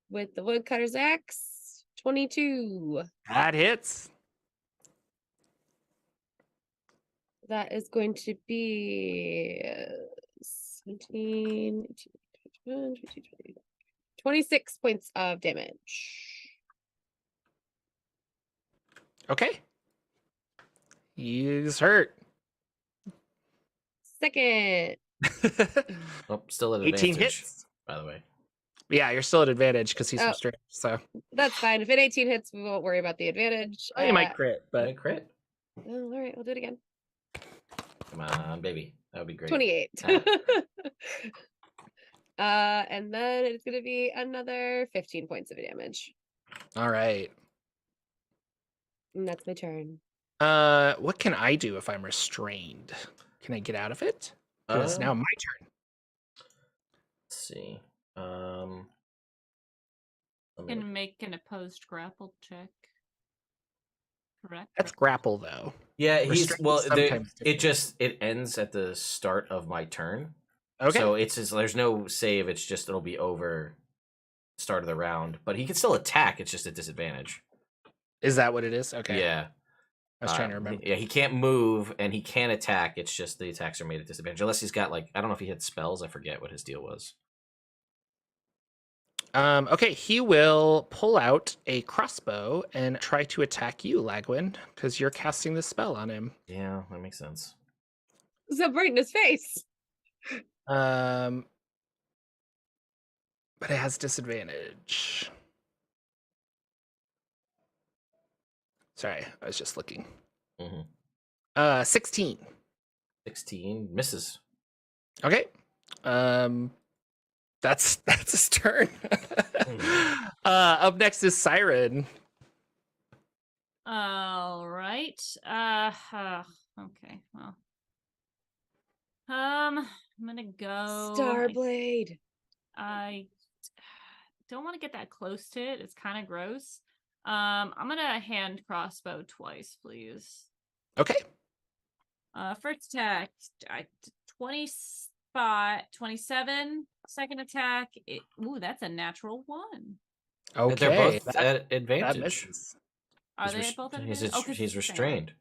With the woodcutter's axe, 22. That hits. That is going to be 17, 18, 26 points of damage. Okay. He's hurt. Second. Oh, still at 18 advantage, hits. by the way. Yeah, you're still at advantage because he's Oh. restrained. So That's fine. If it 18 hits, we won't worry about the advantage. you might crit, But but crit. Oh, all right, we'll do it again. Come on, baby. That would be great. 28. Ah. And then it's going to be another 15 points of damage. all right. And that's my turn. What can I do if I'm restrained? Can I get out of it? Because now my turn. Let's see. Can make an opposed grapple check. Correct. That's grapple though. Yeah, he's Restrained well. is sometimes different. It ends at the start of my turn. Okay. So there's no save. It's just it'll be over the start of the round. But he can still attack. It's just a disadvantage. Is that what it is? Okay. Yeah. I was trying to remember. Yeah, he can't move and he can attack. It's just the attacks are made at disadvantage unless he's got like I don't know if he had spells. I forget what his deal was. Okay, he will pull out a crossbow and try to attack you, Lagwin, because you're casting the spell on him. Yeah, that makes sense. So right in his face. But it has disadvantage. Sorry, I was just looking. 16. 16 misses. Okay. That's his turn. Up next is Siren. All right. Okay. Well. I'm gonna go. Starblade. I don't want to get that close to it. It's kind of gross. I'm gonna hand crossbow twice, please. Okay. First attack, 25, 27. Second attack, ooh, that's a natural 1. Okay. They're both that at advantage. misses. Are they both at He's, advantage? Oh, 'cause he's it's the same. restrained.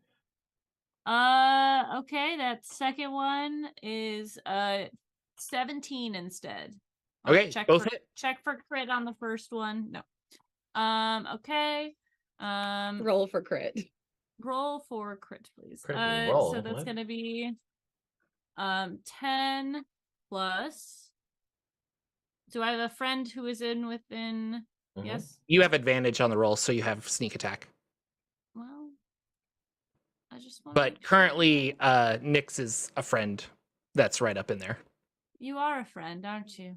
Okay, that second one is 17 instead. Okay, both hit. Check for crit on the first one. No. Okay. Roll for crit. Roll for crit, please. Critical roll, So that's what? gonna be 10 plus. Do I have a friend who is within? Mhm. Yes. You have advantage on the roll, so you have sneak attack. Well, I just want. But currently, Nyx is a friend that's right up in there. You are a friend, aren't you?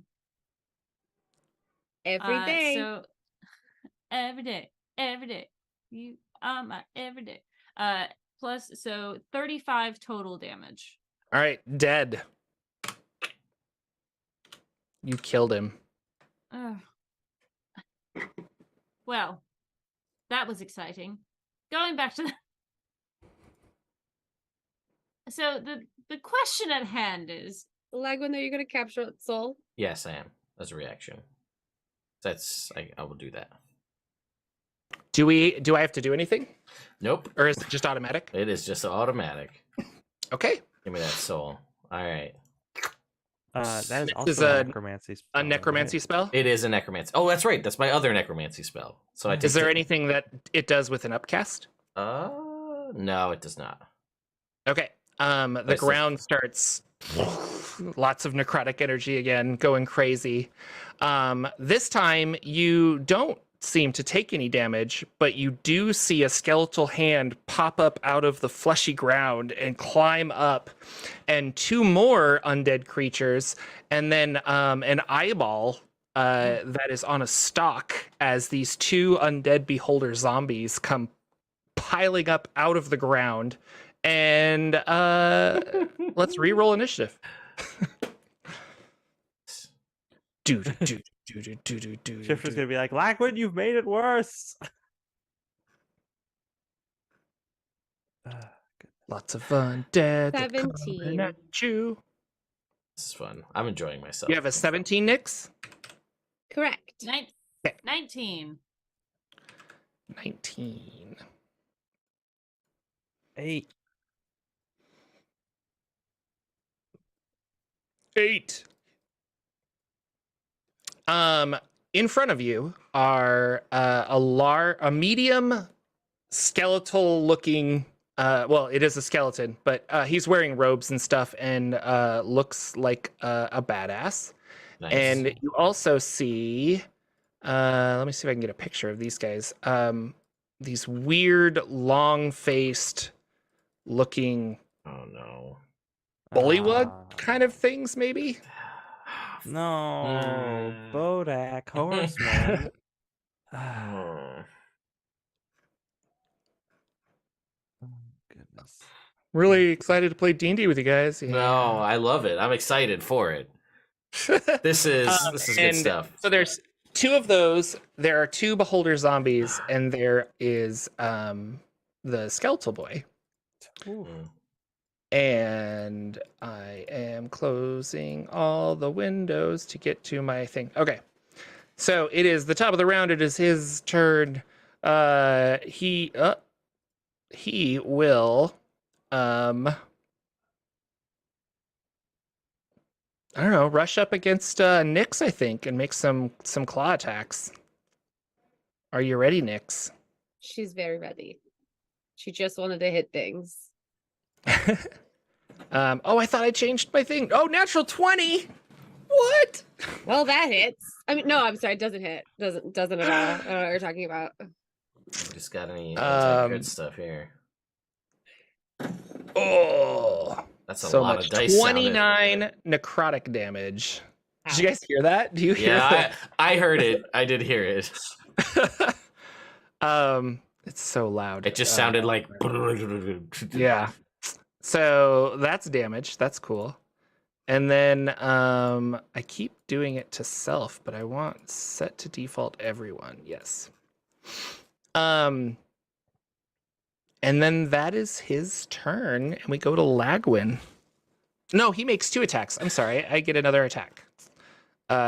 Every day. So every day. You are my every day. Plus, so 35 total damage. All right, dead. You killed him. Ugh. Well, that was exciting. Going back to so the question at hand is, Lagwin, are you going to capture its soul? Yes, I am. As a reaction. I will do that. Do I have to do anything? Nope. Or is it just automatic? It is just automatic. Okay. Give me that soul. All right. That is Next also is a necromancy spell. A necromancy right? spell? It is a necromancy. Oh, that's right. That's my other necromancy spell. So I Is there anything that it does with an upcast? No, it does not. Okay. The ground starts lots of necrotic energy again, going crazy. This time you don't seem to take any damage, but you do see a skeletal hand pop up out of the fleshy ground and climb up, and 2 more undead creatures, and then an eyeball that is on a stalk as these 2 undead beholder zombies come piling up out of the ground. And let's re-roll initiative. Shifter's gonna be like, Lagwin, you've made it worse. Lots of undead. 17. At you. This is fun. I'm enjoying myself. You have a 17, Nyx? Correct. 19. 19. 8. 8. In front of you are a medium skeletal looking well, it is a skeleton, but he's wearing robes and stuff and looks like a badass. Nice. And you also see let me see if I can get a picture of these guys. These weird long-faced looking Oh no. bullywug kind of things, maybe. No, Bodak, horseman. Oh. Oh, goodness. Really excited to play D&D with you guys. Yeah. No, I love it. I'm excited for it. This is good and stuff. So there's 2 of those. There are 2 beholder zombies, and there is the skeletal boy. Ooh. And I am closing all the windows to get to my thing. Okay. So it is the top of the round. It is his turn. He will I don't know, rush up against Nyx, I think, and make some claw attacks. Are you ready, Nyx? She's very ready. She just wanted to hit things. I thought I changed my thing. Oh, natural 20. What? Well, that hits. I mean, no, I'm sorry, it doesn't hit. Doesn't at all. I don't know what you're talking about. Just got any anti-crit stuff here. Oh. That's a so lot much. of dice. 29 necrotic damage. Did you Ouch. guys hear that? Do you hear Yeah, I heard it. I did hear it. that? It's so loud. It just sounded like. Yeah. So that's damage. That's cool. And then I keep doing it to self, but I want set to default everyone. Yes. And then that is his turn, and we go to Lagwin. No, he makes 2 attacks. I'm sorry. I get another attack.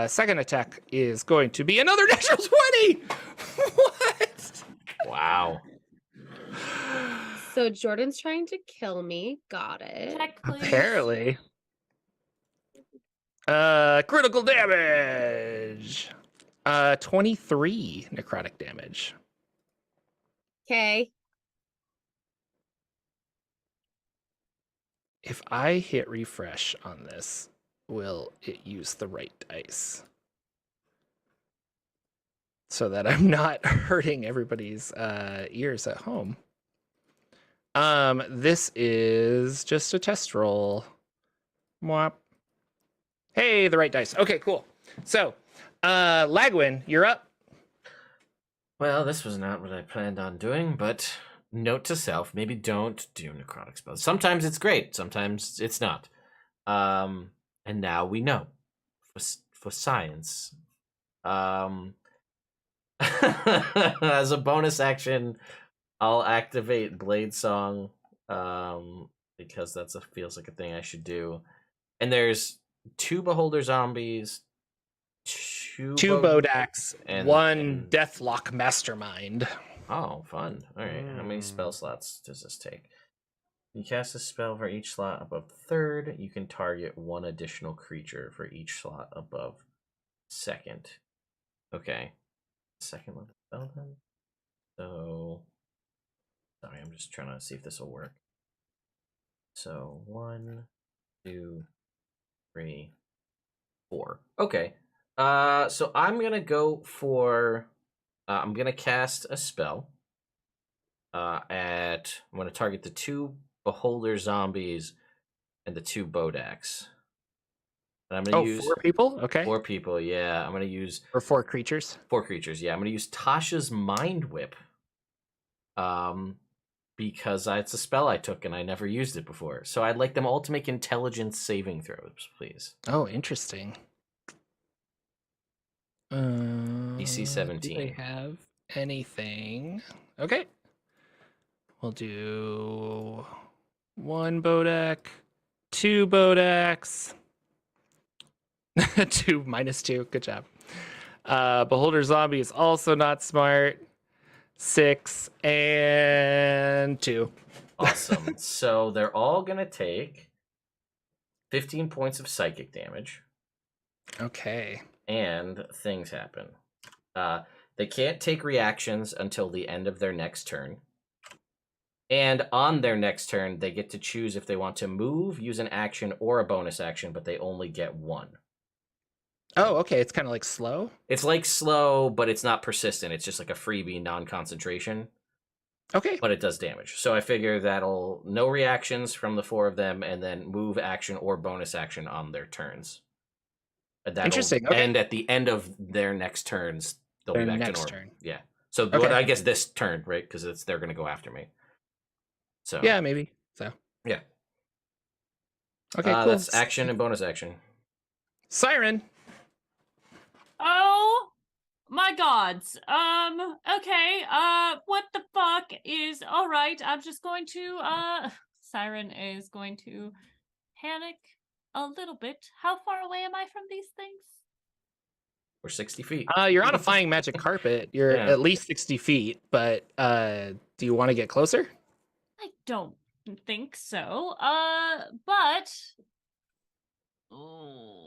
Second attack is going to be another natural 20. What? Wow. So Jordan's trying to kill me. Got it. Tech, please. Apparently. Critical damage. 23 necrotic damage. Okay. If I hit refresh on this, will it use the right dice? So that I'm not hurting everybody's ears at home. This is just a test roll. Mwop. Hey, the right dice. Okay, cool. So, Lagwin, you're up. Well, this was not what I planned on doing, but note to self, maybe don't do necrotic spells. Sometimes it's great, sometimes it's not. And now we know. For science. As a bonus action, I'll activate Blade Song, because feels like a thing I should do. And there's 2 Beholder Zombies, 2 Bodaks, and 1 Deathlock Mastermind. Oh, fun. All right. How many spell slots does this take? You cast a spell for each slot above 3rd. You can target 1 additional creature for each slot above 2nd. Okay. 2nd level spell then. So, sorry, I'm just trying to see if this will work. So 1, 2, 3, 4. Okay. So I'm gonna go for. I'm gonna cast a spell. I'm gonna target the 2 Beholder Zombies and the 2 Bodaks. And I'm gonna use 4 people? Okay. 4 people. Yeah, I'm gonna use Or 4 creatures. 4 creatures. Yeah, I'm gonna use Tasha's Mind Whip. Because it's a spell I took and I never used it before. So I'd like them all to make intelligence saving throws, please. Oh, interesting. DC 17. Do they have anything? Okay. We'll do 1 Bodak, 2 Bodaks. 2 minus 2. Good job. Beholder Zombie is also not smart. 6 and 2. Awesome. So they're all gonna take 15 points of psychic damage. Okay. And things happen. They can't take reactions until the end of their next turn. And on their next turn, they get to choose if they want to move, use an action, or a bonus action, but they only get 1. Oh, okay. It's kind of like slow. It's like slow, but it's not persistent. It's just like a freebie non-concentration. Okay. But it does damage. So I figure that'll no reactions from the 4 of them, and then move action or bonus action on their turns. Interesting. Okay. And at the end of their next turns, they'll Their be back to next normal. turn. Yeah. So Okay. I guess this turn, right? Because they're gonna go after me. So Yeah, maybe. So. yeah. Okay, cool. That's action and bonus action. Siren. Oh my gods. Okay. What the fuck is all right? I'm just going to Siren is going to panic a little bit. How far away am I from these things? We're 60 feet. You're on a flying magic carpet. You're Yeah. at least 60 feet, but do you want to get closer? I don't think so. But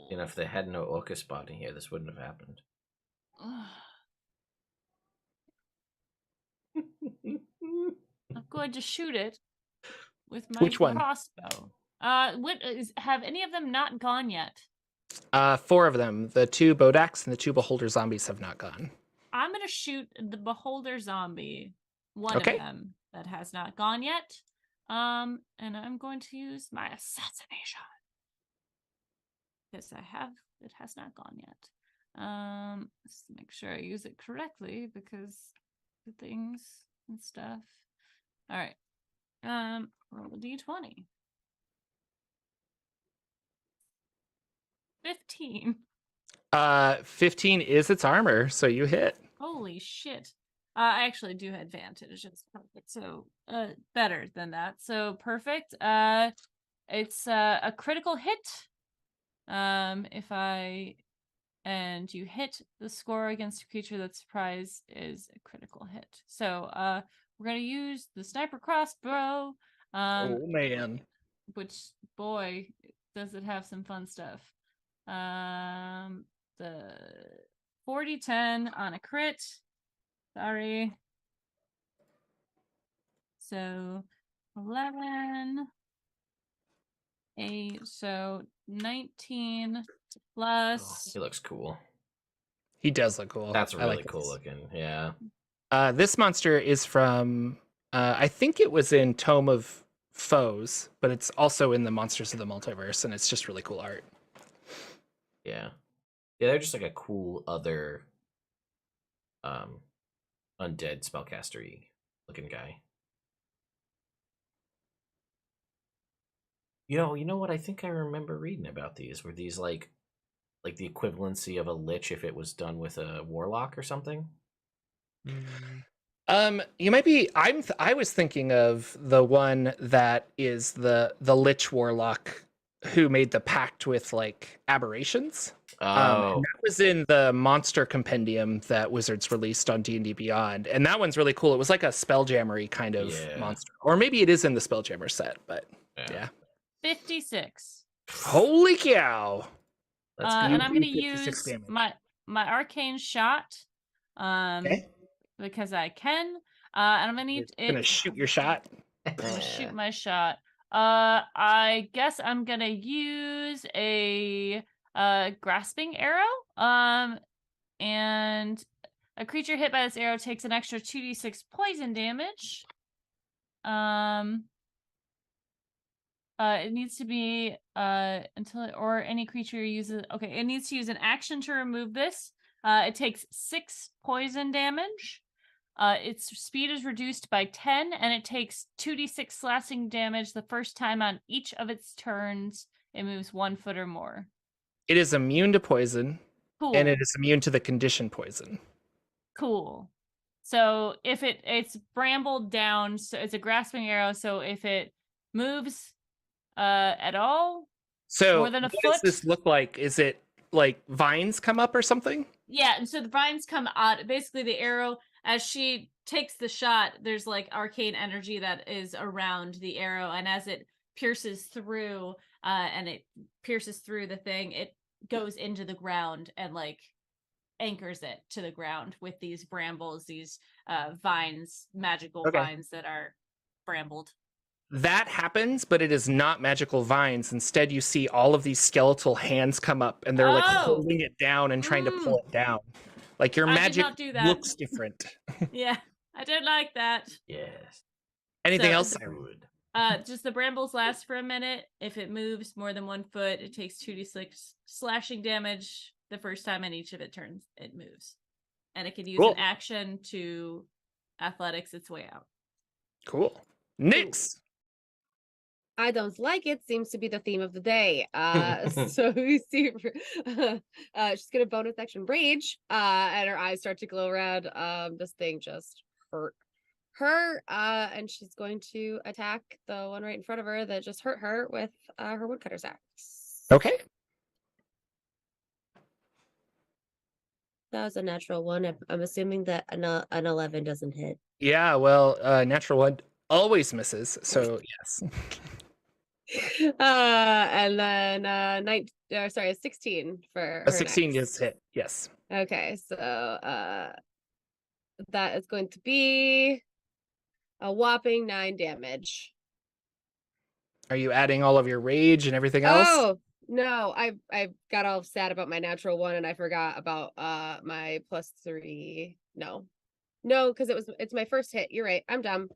You know, if they had no Orcus body here, this wouldn't have happened. I'm going to shoot it with my Which one? crossbow. Have any of them not gone yet? 4 of them. The 2 Bodaks and the 2 Beholder Zombies have not gone. I'm gonna shoot the Beholder Zombie, one Okay. of them that has not gone yet. And I'm going to use my assassination. Yes, it has not gone yet. Let's make sure I use it correctly because the things and stuff. All right. Roll a d20. 15. 15 is its armor, so you hit. Holy shit. I actually do have advantage. It's perfect. So, better than that. So perfect. It's a critical hit. And you hit the score against a creature that's surprised is a critical hit. So, we're gonna use the sniper crossbow. Oh man. Which, boy, does it have some fun stuff. The 40-10 on a crit. Sorry. So 11, 8, so 19 plus. He looks cool. He does look cool. That's I really like cool this. looking. Yeah. This monster is from, I think it was in Tome of Foes, but it's also in the Monsters of the Multiverse, and it's just really cool art. Yeah. Yeah, they're just like a cool other undead spellcaster-y looking guy. You know what I think I remember reading about these? Were these like the equivalency of a lich if it was done with a warlock or something? You might be. I was thinking of the one that is the Lich Warlock who made the pact with like aberrations. Oh, And that was in the monster compendium that Wizards released on D&D Beyond, and that one's really cool. It was like a Spelljammery kind of Yeah. monster, or maybe it is in the Spelljammer set. But yeah. 56. Holy cow! That's And I'm gonna 56 use damage. my arcane shot. Okay. Because I can. And I'm gonna need You're gonna shoot your shot. I'm gonna shoot my shot. I guess I'm gonna use a grasping arrow. And a creature hit by this arrow takes an extra 2d6 poison damage. It needs to be or any creature uses. Okay, it needs to use an action to remove this. It takes 6 poison damage. Its speed is reduced by 10, and it takes 2d6 slashing damage the first time on each of its turns it moves 1 foot or more. It is immune to poison, Cool. and it is immune to the condition poison. Cool. So if it's brambled down, so it's a grasping arrow. So if it moves at all, So more than a what foot. does this look like? Is it like vines come up or something? Yeah, and so the vines come out. Basically, the arrow, as she takes the shot, there's like arcane energy that is around the arrow, and as it pierces through, the thing, it goes into the ground and like anchors it to the ground with these brambles, these vines, magical vines that are brambled. That happens, but it is not magical vines. Instead, you see all of these skeletal hands come up, and they're like holding it down and trying to pull it down. Like your magic looks different. Yeah, I don't like that. Yes. Anything else? Just the brambles last for a minute. If it moves more than 1 foot, it takes 2d6 slashing damage the first time on each of its turns it moves. And it can use an action to athletics its way out. Cool. Nyx! I don't like it seems to be the theme of the day. So we see she's gonna bonus action rage, and her eyes start to glow red. This thing just hurt her, and she's going to attack the one right in front of her that just hurt her with her woodcutter's axe. Okay. That was a natural one. I'm assuming that an 11 doesn't hit. Yeah, well, natural one always misses, so yes. And then 16 for a 16 is hit. Yes. Okay, so that is going to be a whopping 9 damage. Are you adding all of your rage and everything else? Oh no, I got all sad about my natural one and I forgot about my +3. No, because it's my first hit. You're right. I'm dumb.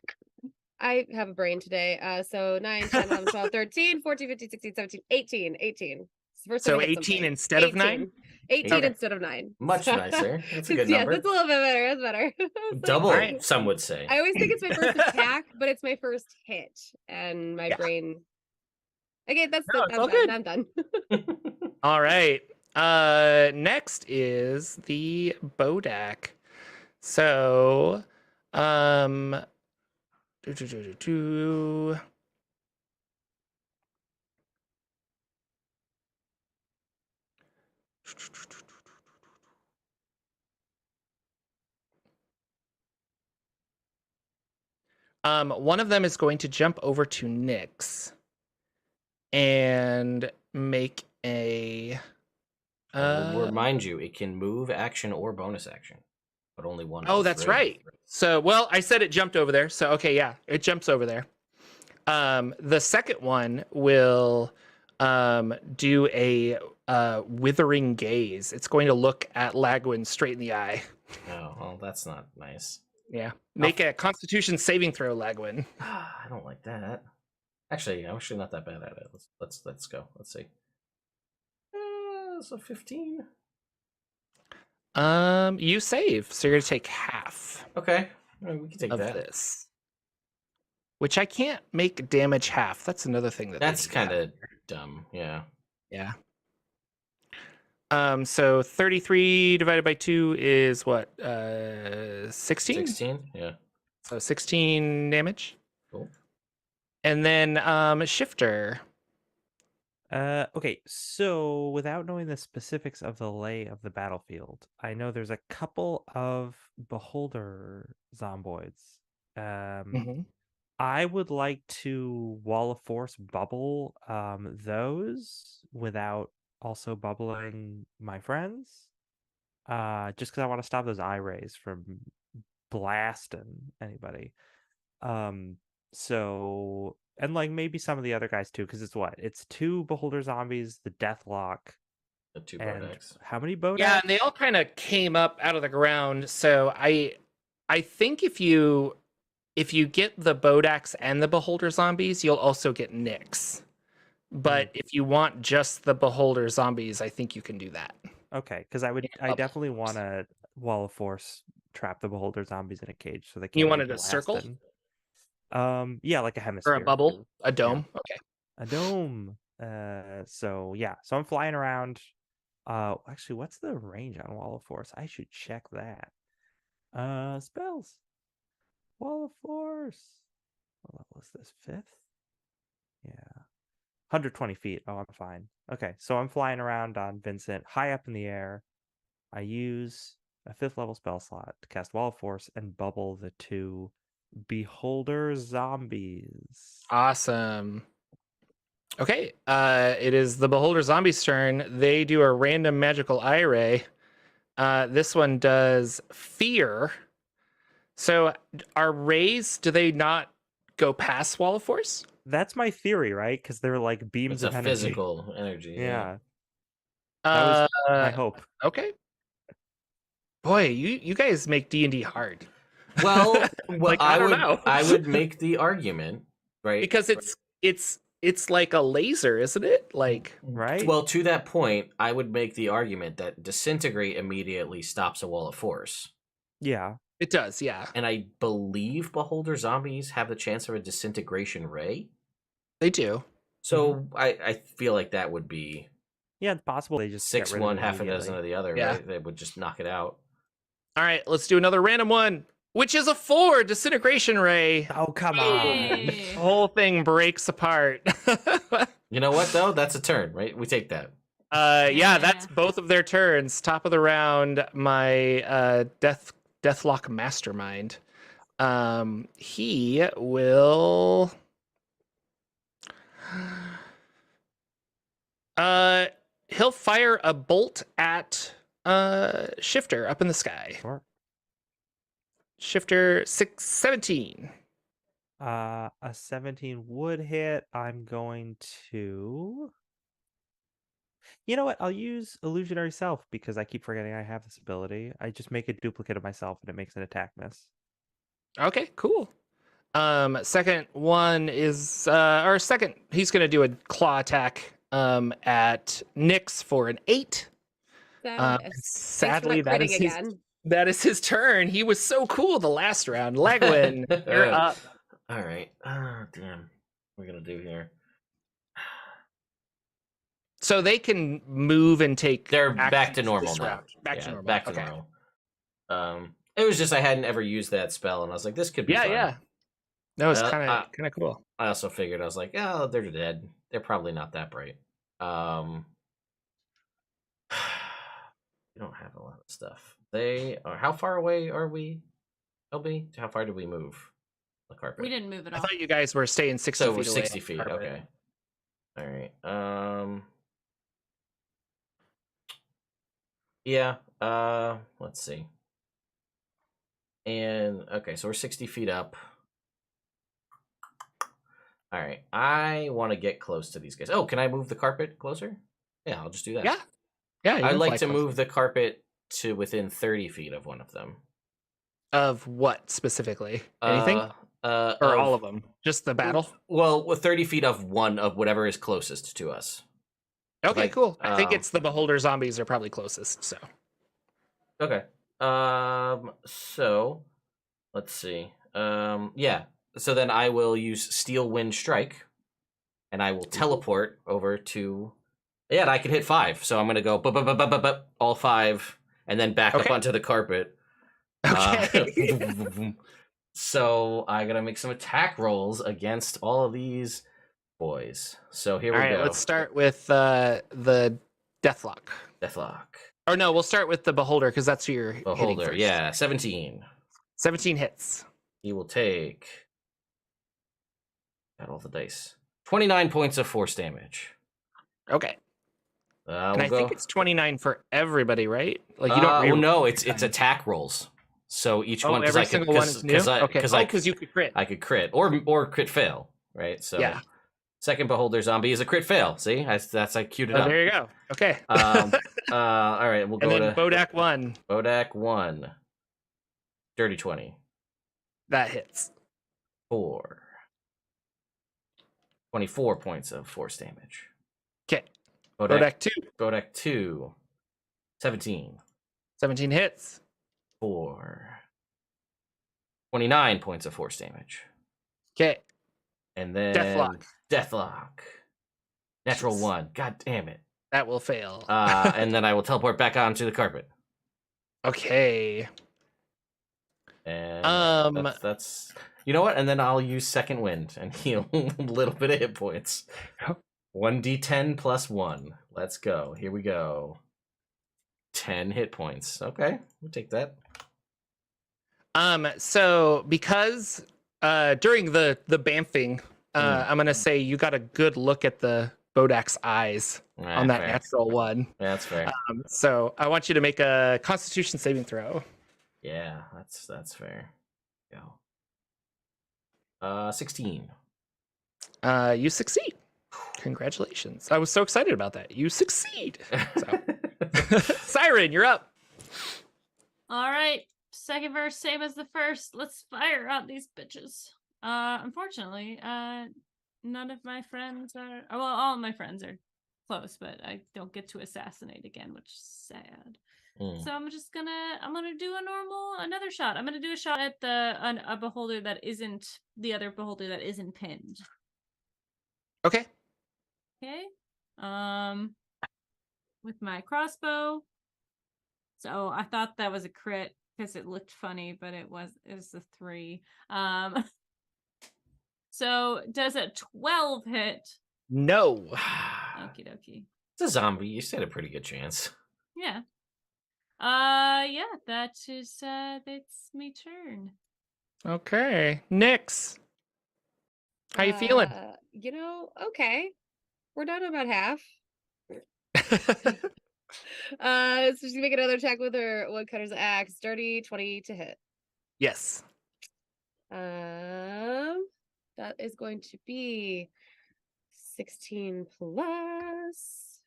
I have a brain today. So 9, 10, 11, 12, 13, 14, 15, 16, 17, 18. 18. It's the first time So I hit 18 something. instead of 9? 18 Okay. instead of 9. Much So- nicer. That's a good yeah, number. that's a little bit better. That's better. I was like, Double, Alright. some would say. I always think it's my first attack, but it's my first hit, and my Yeah. brain. Okay, that's No, it's all good. I'm done. All right. Next is the Bodak. So, do, do, do, do, do. One of them is going to jump over to Nyx and make a. Remind you, it can move, action, or bonus action, but only one. of Oh, the that's three. right. So, well, I said it jumped over there. So, okay, yeah, it jumps over there. The second one will do a withering gaze. It's going to look at Lagwin straight in the eye. Oh, well, that's not nice. Yeah. Make a Constitution saving throw, Lagwin. I don't like that. Actually, I'm actually not that bad at it. Let's go. Let's see. So 15. You save, so you're gonna take half Okay, we can take of that. this. Which I can't make damage half. That's another thing That's kind of dumb. Yeah. Yeah. So 33 divided by 2 is what? 16? 16. Yeah. So 16 damage. Cool. And then Shifter. Okay, so without knowing the specifics of the lay of the battlefield, I know there's a couple of beholder zomboids. I would like to Wall of Force bubble those without also bubbling my friends. Just because I want to stop those eye rays from blasting anybody. So, and like maybe some of the other guys too, because it's 2 beholder zombies, the Deathlock, The 2 and Bodaks. how many Bodaks? Yeah, and they all kind of came up out of the ground. So I think if you get the Bodaks and the beholder zombies, you'll also get Nyx. But if you want just the beholder zombies, I think you can do that. Okay, because I Bubble definitely want to Wall of Force trap the beholder zombies in a cage so they can't. You be wanted a circle? blasted. Yeah, like a hemisphere Or a bubble? A dome? Okay. a dome. So yeah, so I'm flying around. Actually, what's the range on Wall of Force? I should check that. Spells. Wall of Force. What level is this? 5th? Yeah. 120 feet. Oh, I'm fine. Okay, so I'm flying around on Vincent, high up in the air. I use a 5th level spell slot to cast Wall of Force and bubble the 2 beholder zombies. Awesome. Okay, it is the beholder zombies' turn. They do a random magical eye ray. This one does fear. So are rays, do they not go past Wall of Force? That's my theory, right? Because they're like beams It's a of energy. physical energy. Yeah. That was my hope. Okay. Boy, you guys make D&D hard. Well, Like, I don't know. I would make the argument, right? Because it's like a laser, isn't it? Like, Right? Well, to that point, I would make the argument that disintegrate immediately stops a Wall of Force. Yeah. it does, yeah. And I believe beholder zombies have the chance of a disintegration ray. They do. So I feel like that would be Yeah, it's possible they just get 6 rid of one, it half a dozen immediately. of the other, Yeah. right? They would just knock it out. All right, let's do another random one, which is a 4 disintegration ray. Oh, come The Yay. whole thing breaks apart. You know what though? That's a turn, right? We take that. Yeah, that's both of their turns. Top of the round, my Deathlock Mastermind. He will he'll fire a bolt at Shifter up in the sky. Sure. Shifter 17. A 17 would hit. I'm going to. You know what? I'll use Illusionary Self because I keep forgetting I have this ability. I just make a duplicate of myself and it makes an attack miss. Okay, cool. Second one is or second. He's gonna do a claw attack at Nyx for an 8. Sadly, that is his. again. That is his turn. He was so cool the last round. Lagwin, you're up. All right. Oh, damn. What are we gonna do here? So they can move and take. They're back to actions normal this now. round. Back to normal. Back to Okay. normal. It was just I hadn't ever used that spell, and I was like, this could be fun. Yeah. No, it's Uh, kind of cool. I also figured I was like, oh, they're dead. They're probably not that bright. We don't have a lot of stuff. They are. How far away are we? LB, how far did we move the carpet? We didn't move at I all. thought you guys were staying 60 So feet we're away 60 off the feet. carpet. Okay. All right. Yeah. Let's see. And okay, so we're 60 feet up. All right. I want to get close to these guys. Oh, can I move the carpet closer? Yeah, I'll just do that. Yeah. you I'd can like fly to closer. move the carpet to within 30 feet of one of them. Of what specifically? Anything? Or all of them? Just the battle? Well, with 30 feet of one of whatever is closest to us. Okay, like, cool. I think it's the beholder zombies are probably closest. So Okay. So let's see. Yeah. So then I will use Steel Wind Strike, and I will teleport over to. Yeah, and I can hit 5. So I'm gonna go all 5, and then back up Okay. onto the carpet. okay. So I gotta make some attack rolls against all of these boys. So here All we right, go. let's start with the Deathlock. Deathlock. Or no, we'll start with the beholder because that's who you're hitting Beholder. first. Yeah, 17. 17 hits. He will take. Got all the dice. 29 points of force damage. Okay. And We'll I think go- it's 29 for everybody, right? Like you don't. well, no, it's attack rolls. So each one every single one is new. Okay. Because you could crit. I could crit or crit fail, right? So Yeah. second beholder zombie is a crit fail. See, that's I queued it Oh, up. there you go. Okay. All right, we'll and go then to Bodak 1. Bodak 1. Dirty 20. That hits. 4. 24 points of force damage. Okay. Bodak Bodak 2. Bodak 2. 17. 17 hits. 4. 29 points of force damage. Okay. And then Deathlock. Natural Jeez. 1. God damn it. That will fail. And then I will teleport back onto the carpet. Okay. And that's you know what? And then I'll use second wind and heal a little bit of hit points. 1d10 plus 1. Let's go. Here we go. 10 hit points. Okay, we'll take that. So because during the bamfing, I'm gonna say you got a good look at the Bodak's eyes on that fair. natural 1. Yeah, that's fair. So I want you to make a Constitution saving throw. Yeah, that's fair. Go. 16. You succeed. Congratulations. I was so excited about that. You succeed. So. Siren, you're up. All right. Second verse, same as the first. Let's fire out these bitches. Unfortunately, none of my friends are. Well, all of my friends are close, but I don't get to assassinate again, which is sad. So I'm gonna do another shot. I'm gonna do a shot at a beholder that isn't the other beholder that isn't pinned. Okay. Okay. With my crossbow. So I thought that was a crit because it looked funny, but it was a 3. So does a 12 hit? No. Okie dokie. It's a zombie. You stand a pretty good chance. Yeah. Yeah, that's me turn. Okay. Nyx. How you feeling? Okay. We're done about half. So she's gonna make another attack with her woodcutter's axe. Dirty 20 to hit. Yes. That is going to be 16 plus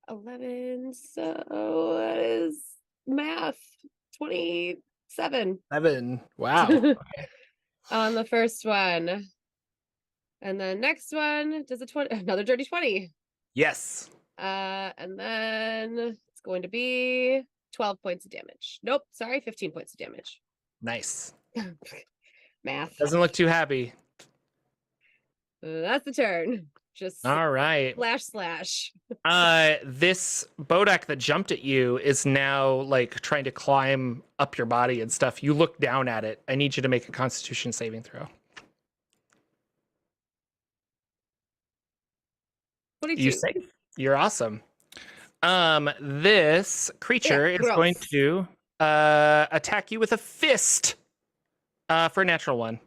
11. So that is math. 26 7 Wow. on the first one. And then next one does another dirty 20. Yes. And then it's going to be 12 points of damage. Nope, sorry, 15 points of damage. Nice. Math. Doesn't look too happy. That's the turn. Just All right. slash. This Bodak that jumped at you is now like trying to climb up your body and stuff. You look down at it. I need you to make a Constitution saving throw. 22. You safe. You're awesome. This creature is gross. going to attack you with a fist for a natural one.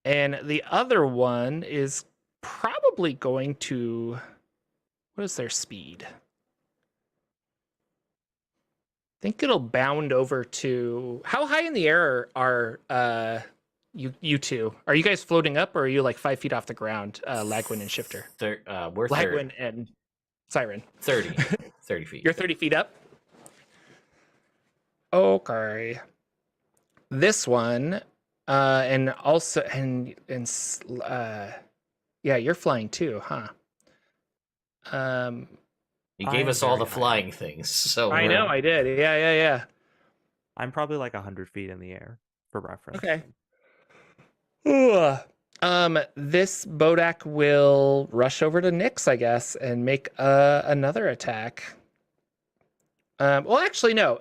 And the other one is probably going to... What is their speed? I think it'll bound over to... How high in the air are you two? Are you guys floating up, or are you like 5 feet off the ground, Lagwin and Shifter? We're Lagwin and Siren. 30 feet. You're 30 feet up? Okay. This one, and also, yeah, you're flying too, huh? You gave I'm us all the very high. flying things, so I know, I did. Yeah. I'm probably like 100 feet in the air for reference. Okay. This Bodak will rush over to Nyx, I guess, and make another attack. Well, actually, no.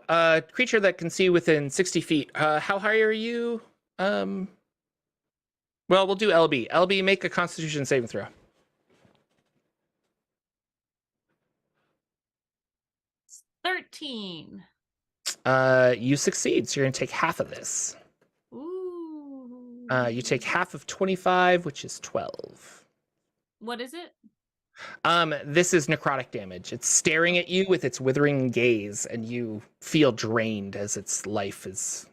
Creature that can see within 60 feet. How high are you? Well, we'll do LB. LB, make a Constitution saving throw. It's 13. You succeed, so you're going to take half of this. Ooh. You take half of 25, which is 12. What is it? This is necrotic damage. It's staring at you with its withering gaze, and you feel drained as its life is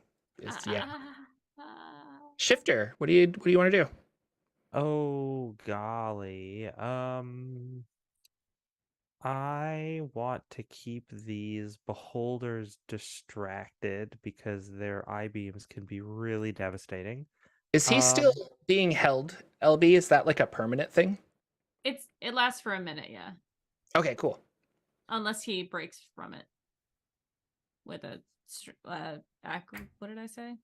yeah. Shifter, what do you want to do? Oh golly. I want to keep these beholders distracted because their eye beams can be really devastating. Is he still being held, LB? Is that like a permanent thing? It lasts for a minute, yeah. Okay, cool. Unless he breaks from it with a what did I say?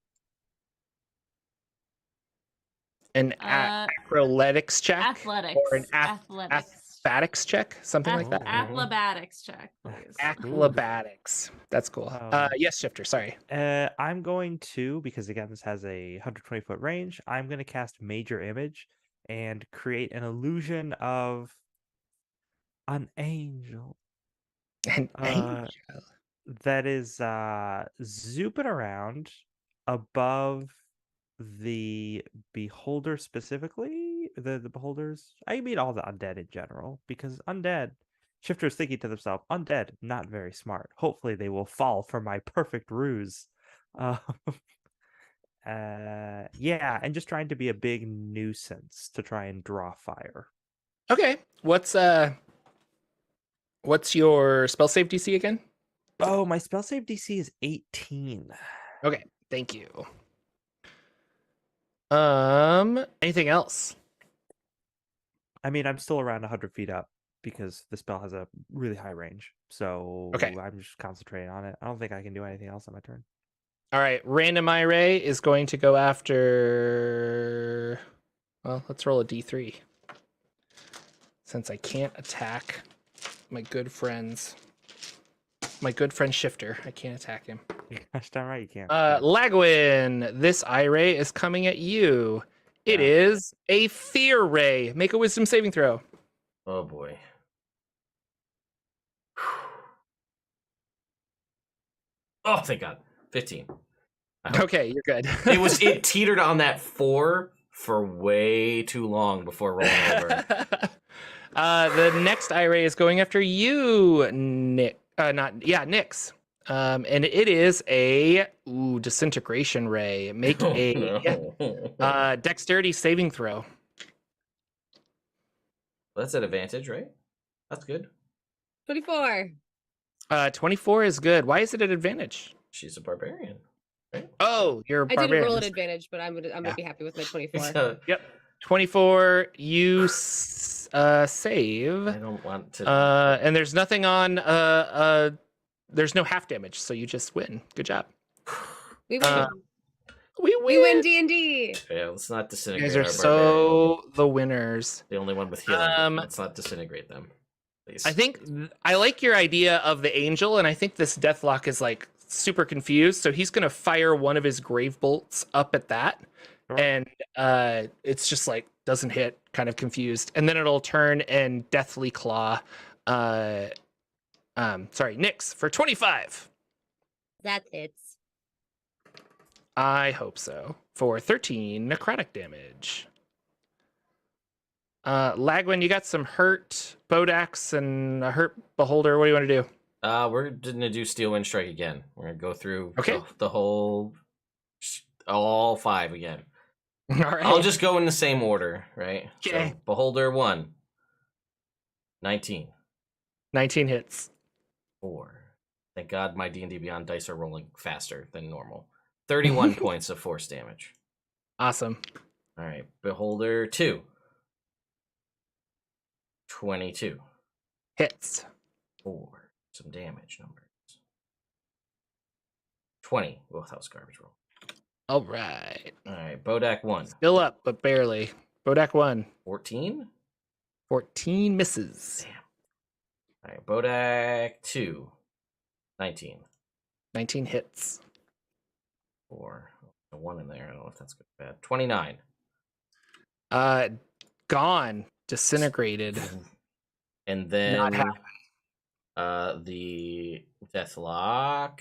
An acrobatics check? Athletics. Or an acrobatics check? Something like that? Acrobatics check, please. Acrobatics. That's cool. Yes, Shifter, sorry. I'm going to, because again, this has a 120-foot range, I'm going to cast Major Image and create an illusion of an angel. An angel. That is zooping around above the beholder specifically, the beholders. I mean all the undead in general, because undead, Shifter's thinking to themselves, undead, not very smart. Hopefully they will fall for my perfect ruse. Yeah, and just trying to be a big nuisance to try and draw fire. Okay. What's your spell save DC again? Oh, my spell save DC is 18. Okay, thank you. Anything else? I mean, I'm still around 100 feet up because the spell has a really high range. So okay. I'm just concentrating on it. I don't think I can do anything else on my turn. All right, Random Eye Ray is going to go after... Well, let's roll a D3. Since I can't attack my good friend Shifter, I can't attack him. Gosh darn right you can't. Lagwin, this Eye Ray is coming at you. It is a Fear Ray. Make a Wisdom saving throw. Oh boy. Oh, thank God. 15. Okay, you're good. It teetered on that 4 for way too long before rolling over. The next Eye Ray is going after you, Nick. Nyx. And it is a Disintegration Ray. Make a Dexterity saving throw. That's an advantage, right? That's good. 24. 24 is good. Why is it an advantage? She's a barbarian. Right? Oh, you're a I didn't roll at barbarian. advantage, but I'm gonna Yeah. be happy with my 24. So, 24. You I save. don't want to. And there's nothing on. There's no half damage, so you just win. Good job. We win. We We win D&D. Yeah, let's not You disintegrate guys are our barbarian. so the winners. The only one with healing. Um, Let's not disintegrate them. Please. I think I like your idea of the angel, and I think this Deathlock is like super confused. So he's gonna fire one of his grave bolts up at that, Sure. and it's just like doesn't hit, kind of confused, and then it'll turn and deathly claw. Sorry, Nyx for 25. That hits. I hope so. For 13 necrotic damage. Lagwin, you got some hurt Bodax and a hurt Beholder. What do you want to do? We're gonna do Steel Wind Strike again. We're gonna go through Okay. the whole, all 5 again. All right. I'll just go in the same order, right? Okay. So, Beholder 1. 19. 19 hits. 4. Thank God my D&D Beyond dice are rolling faster than normal. 31 points of force damage. Awesome. All right. Beholder 2. 22. Hits. 4. Some damage numbers. 20. Oh, that was garbage roll. All right. All right. Bodak 1. Still up, but barely. Bodak 1. 14. 14 misses. Damn. All right. Bodak 2. 19. 19 hits. 4. A 1 in there. I don't know if that's good or bad. 29. Gone. Disintegrated. And then Not happening. The Deathlock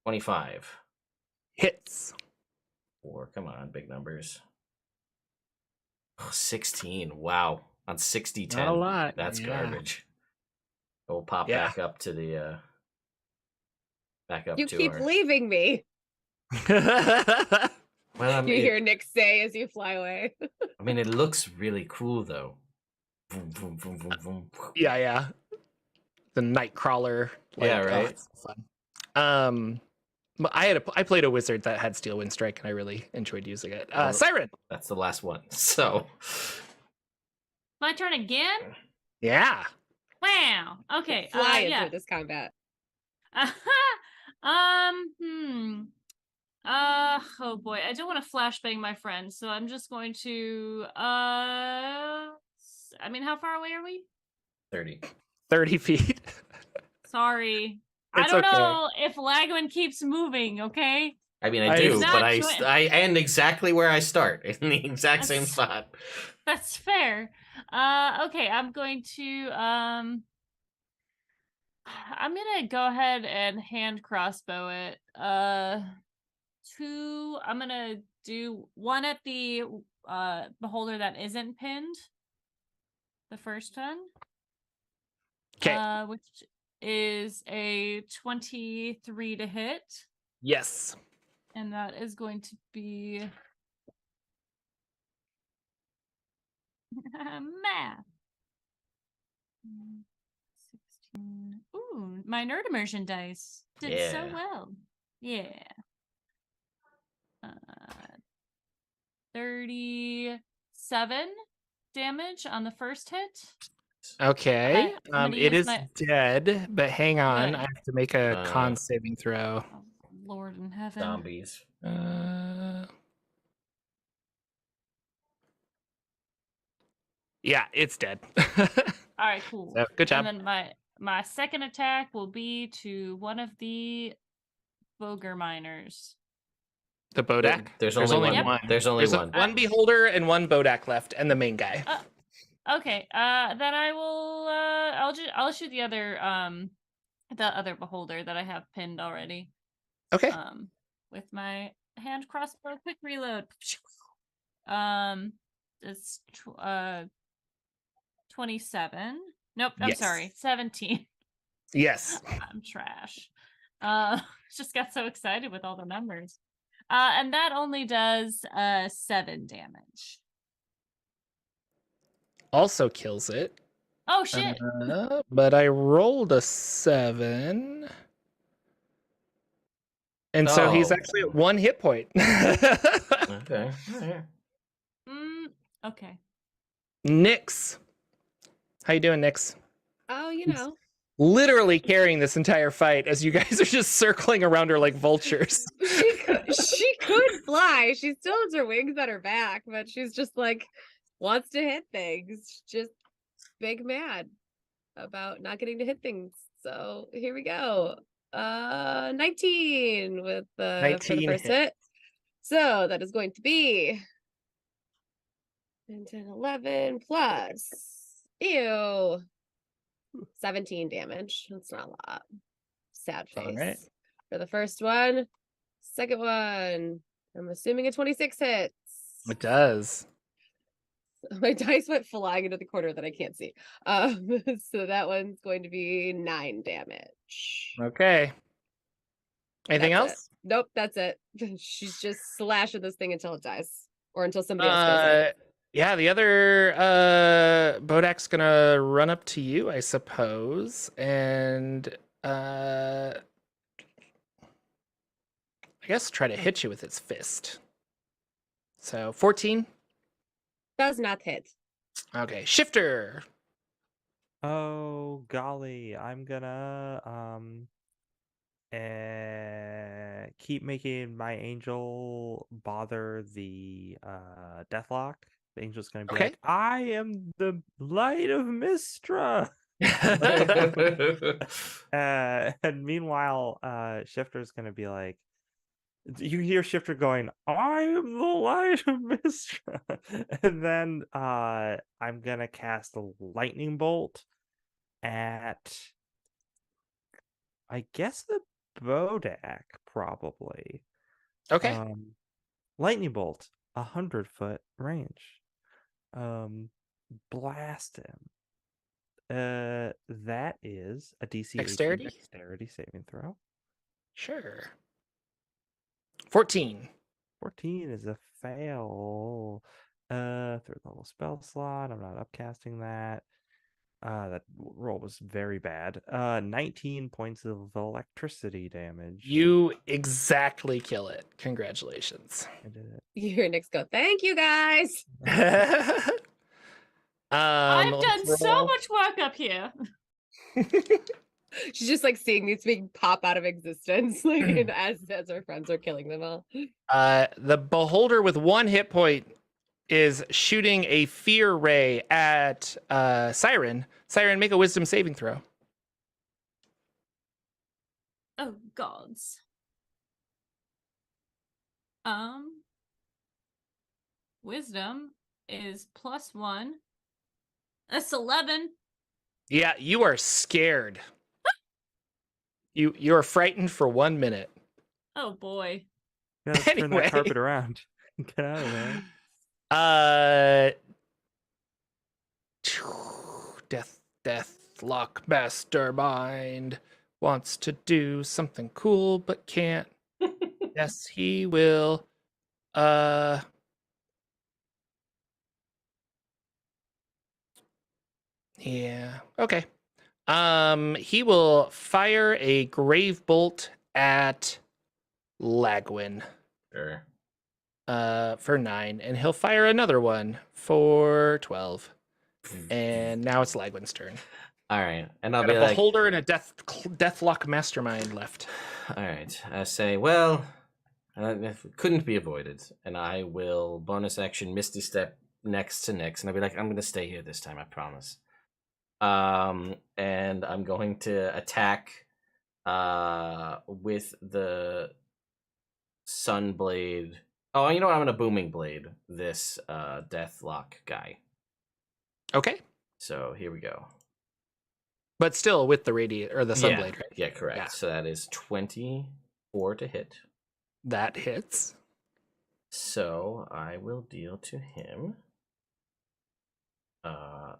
25. Hits. 4. Come on, big numbers. Oh, 16. Wow. On 60 10. Not a lot. That's Yeah. garbage. We'll pop Yeah. back up to the You to keep our leaving me. well, You hear Nick say as you fly away. I mean, it looks really cool though. Boom, boom, boom, boom, boom. Yeah. The Nightcrawler. Yeah, right. It's fun. But I played a wizard that had Steel Wind Strike, and I really enjoyed using it. Oh. Siren. That's the last one. So My turn again? Yeah. Wow. Okay. Fly Yeah. into this combat. Oh boy, I don't want to flashbang my friend, so I'm just going to I mean, how far away are we? 30. 30 feet. Sorry. It's I don't okay. know if Lagwin keeps moving, okay? I mean, I do, He's but not I end exactly where I start, in the exact same That's- spot. That's fair. Okay, I'm going to I'm gonna go ahead and hand crossbow it. Two. I'm gonna do one at the beholder that isn't pinned. The first one. Okay. Which is a 23 to hit, Yes. and that is going to be math. 16. Ooh, my nerd immersion dice did so Yeah. well. Yeah. 37 damage on the first hit. Okay. I'm gonna It use is my- dead, but hang on. Good. I have to make a Uh, con saving throw. Oh, Lord in heaven. Zombies. Yeah, it's dead. All right, cool. So, good job. And then my second attack will be to one of the Boger miners. The Bodak. There's only one. one. There's only There's one. one beholder and one Bodak left, and the main guy. Okay. Then I will. I'll shoot the other beholder that I have pinned already. Okay. With my hand crossbow, quick reload. It's 27. Nope. I'm Yes. sorry. 17. Yes. I'm trash. Just got so excited with all the numbers. And that only does 7 damage. Also kills it. Oh shit. But I rolled a 7. And so he's Oh. actually at 1 hit point. Okay. All right. Okay. Nix. How you doing, Nix? Oh, Literally carrying this entire fight as you guys are just circling around her like vultures. she could fly. She still has her wings on her back, but she's just like wants to hit things. Just big mad about not getting to hit things. So here we go. 19 with for the 19 first hit. hit. So that is going to be 10, 11 plus 17 damage. That's not a lot. Sad face. All right. For the first one. Second one. I'm assuming a 26 hits. It does. My dice went flying into the corner that I can't see. So that one's going to be 9 damage. Okay. Anything That's else? it. Nope, that's it. She's just slashing this thing until it dies. Or until somebody else does it. Yeah, the other Bodak's gonna run up to you, I suppose, and I guess try to hit you with its fist. So 14. Does not hit. Okay, Shifter. Oh golly, I'm gonna keep making my angel bother the Deathlock. The angel's gonna be Okay. like, I am the light of Mistra. And meanwhile, Shifter's gonna be like, you hear Shifter going, I am the light of Mistra. And then I'm gonna cast a lightning bolt at, I guess, the Bodak, probably. Okay. Lightning bolt, 100-foot range. Blast him. That is a DC 18 Dexterity? dexterity saving throw. Sure. 14. 14 is a fail. Third level spell slot. I'm not upcasting that. That roll was very bad. 19 points of electricity damage. You exactly kill it. Congratulations. I did it. You hear Nyx go, thank you guys. I've let's done so roll. much work up here. She's just like seeing these things pop out of existence, like as her friends are killing them all. The beholder with 1 hit point is shooting a fear ray at Siren. Siren, make a wisdom saving throw. Oh gods. Wisdom is +1. That's 11. Yeah, you are scared. You're frightened for 1 minute. Oh boy. You gotta turn Anyway. that carpet around. Get out of there. Deathlock Mastermind wants to do something cool but can't. Yes, he will. Yeah. Okay. He will fire a grave bolt at Lagwin. Sure. For 9, and he'll fire another one for 12. And now it's Lagwin's turn. All right, and I'll Got be a like, beholder and a deathlock mastermind left. all right. I say, well, it couldn't be avoided, and I will bonus action Misty Step next to Nyx, and I'll be like, I'm going to stay here this time, I promise. And I'm going to attack with the Sunblade. Oh, you know what? I'm going to Booming Blade this Deathlock guy. Okay. So here we go. But still with the radiant or the sunblade, right? Yeah, correct. Yeah. So that is 24 to hit. That hits. So I will deal to him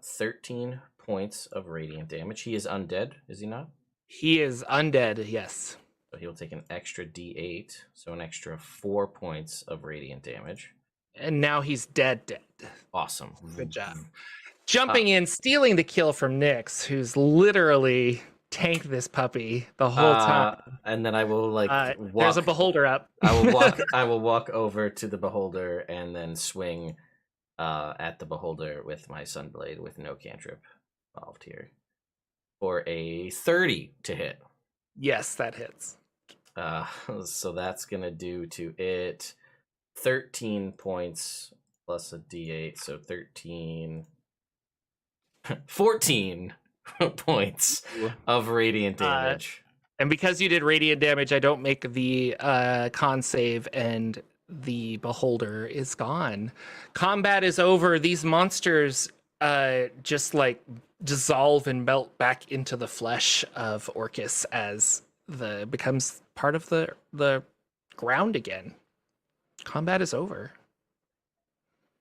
13 points of radiant damage. He is undead, is he not? He is undead, yes. So he'll take an extra d8, so an extra 4 points of radiant damage. And now he's dead. Awesome. Good job. Jumping in, stealing the kill from Nyx, who's literally tank this puppy the whole time. And then I will walk. There's a beholder up. I will walk. I will walk over to the beholder and then swing at the beholder with my sunblade with no cantrip involved here for a 30 to hit. Yes, that hits. So that's gonna do to it 13 points plus a d8, so 14 points of radiant damage. And because you did radiant damage, I don't make the con save, and the beholder is gone. Combat is over. These monsters just like dissolve and melt back into the flesh of Orcus as becomes part of the ground again. Combat is over.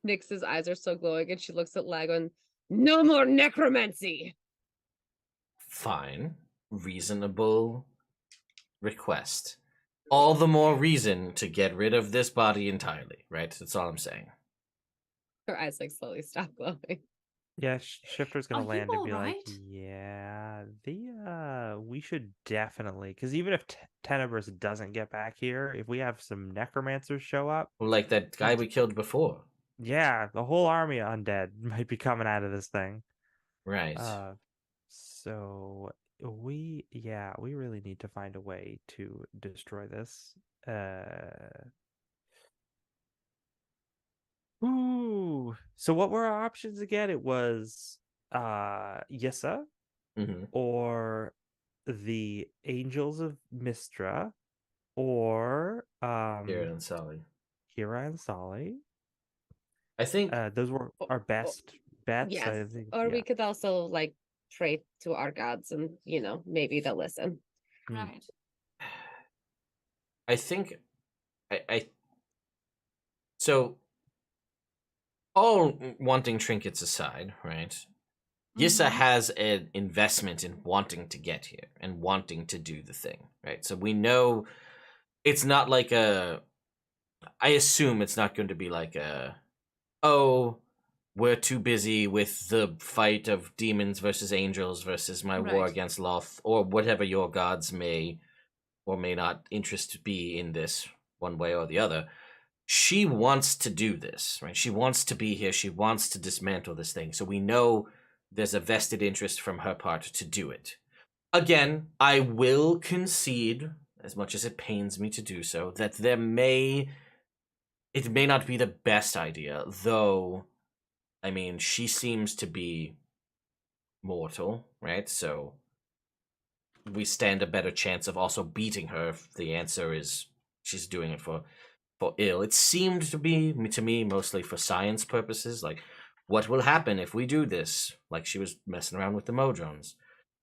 Nyx's eyes are so glowing, and she looks at Lagon. No more necromancy. Fine. Reasonable request. All the more reason to get rid of this body entirely, right? That's all I'm saying. Her eyes like slowly stop glowing. Yeah, Shifter's gonna Are land you and be like, alright? yeah, we should definitely, because even if Tenebris doesn't get back here, if we have some necromancers show up, Like that guy we killed before. yeah, the whole army of undead might be coming out of this thing. Right. So we really need to find a way to destroy this. Ooh. So what were our options again? It was Yissa Mm-hmm. or the Angels of Mistra or Kira and Sally. Kira and Sali. I think Those were our best bets. Yes. I think, Or yeah. we could also like pray to our gods, and maybe they'll listen. Right. I think so all wanting trinkets aside, right? Yissa Mhm. has an investment in wanting to get here and wanting to do the thing, right? So we know it's not like I assume it's not going to be like we're too busy with the fight of demons versus angels versus my war Right. against Loth, or whatever your gods may or may not interest be in this one way or the other. She wants to do this, right? She wants to be here. She wants to dismantle this thing. So we know there's a vested interest from her part to do it. Again, I will concede, as much as it pains me to do so, that it may not be the best idea, though, I mean, she seems to be mortal, right? So we stand a better chance of also beating her if the answer is she's doing it for ill. It seemed to be, to me, mostly for science purposes, like, what will happen if we do this? Like she was messing around with the Modrons.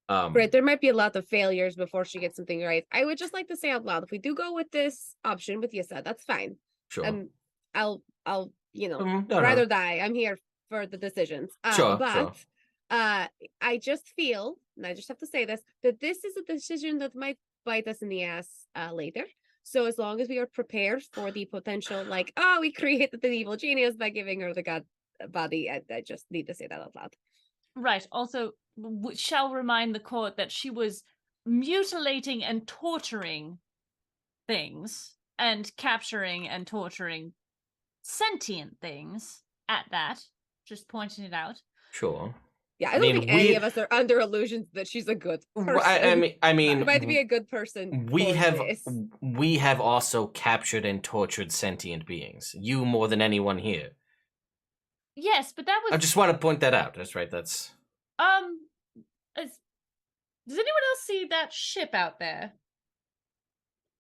Right, there might be a lot of failures before she gets something right. I would just like to say out loud, if we do go with this option with Yissa, that's fine. Sure. I'll No, rather no. die. I'm here for the decisions. Sure, but sure. I just feel, and I just have to say this, that this is a decision that might bite us in the ass later. So as long as we are prepared for the potential, like, oh, we created the evil genius by giving her the god body, I just need to say that out loud. Right. Also, shall remind the court that she was mutilating and torturing things and capturing and torturing sentient things at that. Just pointing it out. Sure. Yeah, I don't mean, think any of us are under illusions that she's a good person. I mean, She might be a good person. we for have this. we have also captured and tortured sentient beings. You more than anyone here. Yes, but that was I just want to point that out. That's right. That's does anyone else see that ship out there?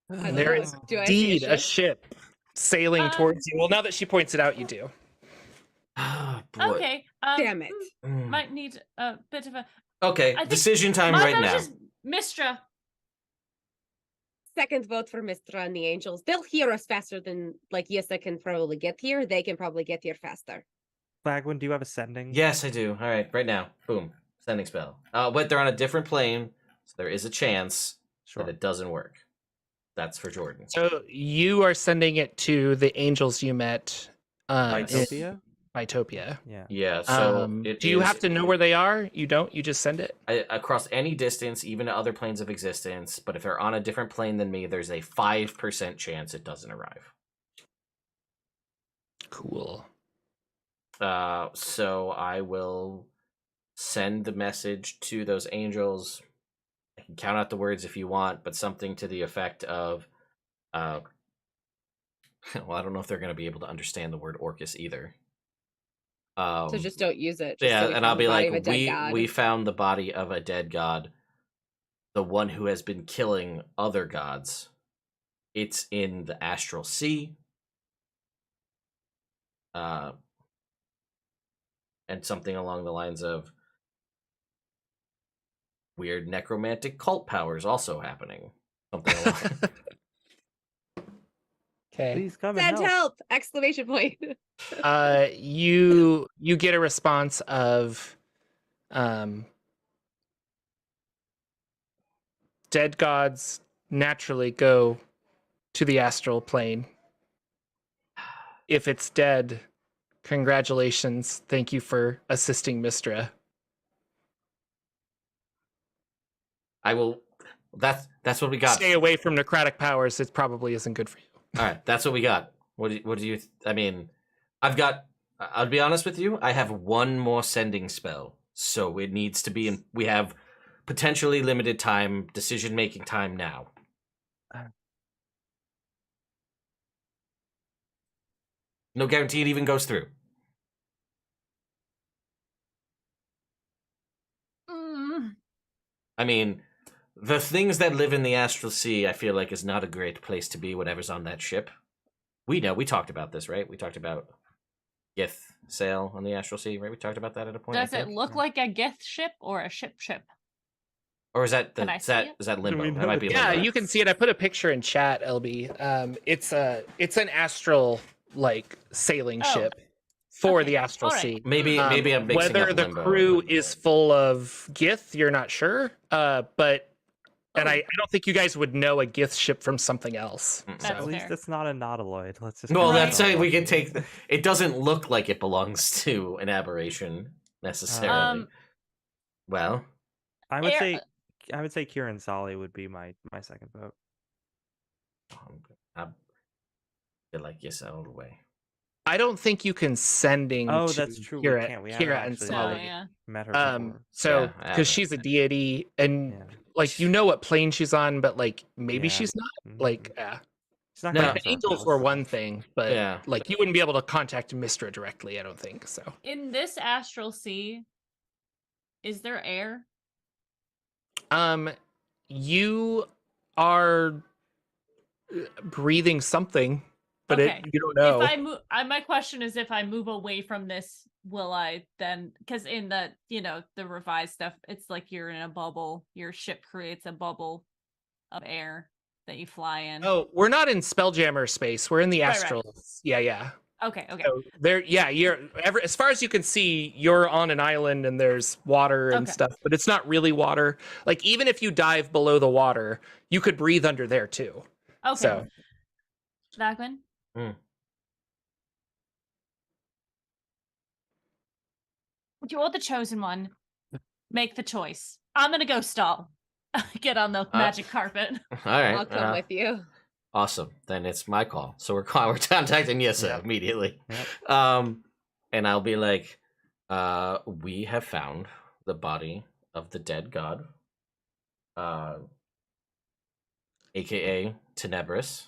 There is Do I see indeed a ship sailing towards you. Well, now that she points it out, you do. oh, boy. Okay. Damn it. Might need a bit of a Okay, I think decision time my right vote now. is Mistra. Second vote for Mistra and the Angels. They'll hear us faster than like Yissa can probably get here. They can probably get here faster. Flagwin, do you have a sending? Yes, I do. All right, right now. Boom. Sending spell. But they're on a different plane, so there is a chance that it doesn't work. That's for Jordan. So you are sending it to the angels you met. Vitopia? Mytopia. Yeah. Yeah. So Do you have to know where they are? You don't. You just send it. Across any distance, even to other planes of existence. But if they're on a different plane than me, there's a 5% chance it doesn't arrive. Cool. So I will send the message to those angels. I can count out the words if you want, but something to the effect of, well, I don't know if they're going to be able to understand the word Orcus either. So just don't use it. Just Yeah, say we and I'll found the be body like, of a dead god. we found the body of a dead god, the one who has been killing other gods. It's in the astral sea. And something along the lines of weird necromantic cult powers also happening. Something along. Okay. Please come and Send help. help! Exclamation point. You get a response of dead gods naturally go to the astral plane. If it's dead, congratulations. Thank you for assisting Mistra. I will. That's what we got. Stay away from necrotic powers. It probably isn't good for you. All right, that's what we got. What do you? I mean, I've got. I'll be honest with you. I have one more sending spell, so it needs to be in. We have potentially limited time, decision-making time now. No guarantee it even goes through. I mean, the things that live in the astral sea, I feel like is not a great place to be, whatever's on that ship. We know, we talked about this, right? We talked about Gith sail on the astral sea, right? We talked about that at a point. Does it look like a Gith ship or a ship? Or is that Can I see it? is that limbo? we That know might be it? Yeah, limbo. you can see it. I put a picture in chat, LB. It's an astral like sailing Oh. ship for Okay, the astral all right. sea. Maybe I'm mixing whether up the limbo crew and- is full of Gith, you're not sure. But and Oh. I don't think you guys would know a Gith ship from something else. Mm-mm. That's At So. least fair. it's not a nautiloid. Let's just. Well, Right. that's it. We can take. It doesn't look like it belongs to an aberration necessarily. Well, I would Air- say. I would say Kieran Solly would be my second vote. I feel like yes, all the way. I don't think you can sending. Oh, to that's true. We Kira, can't. We haven't Kira and actually No, Solly. yeah. met her before. So Yeah, I because haven't. she's a deity, and Yeah. like you know what plane she's on, but like maybe Yeah. she's not. Mhm. Like, yeah. She's not No. gonna Like, the deserve angels those. were one thing, but Yeah. like you wouldn't be able to contact Mistra directly. I don't think so. In this astral sea, is there air? You are breathing something, but Okay. you don't know. If I move, my question is, if I move away from this, will I then? Because in the the revised stuff, it's like you're in a bubble. Your ship creates a bubble of air that you fly in. Oh, we're not in Spelljammer space. We're in the Right, right. astral. Yeah. Okay. So there, yeah, as far as you can see, you're on an island and there's water and Okay. stuff, but it's not really water. Like even if you dive below the water, you could breathe under there too. Okay. So Dagwin? You're the chosen one. Make the choice. I'm gonna go stall. Get on the magic carpet. All right. I'll come with you. Awesome. Then it's my call. So we're contacting Yissa Yep. immediately. Yep. And I'll be like, we have found the body of the dead god, aka Tenebris,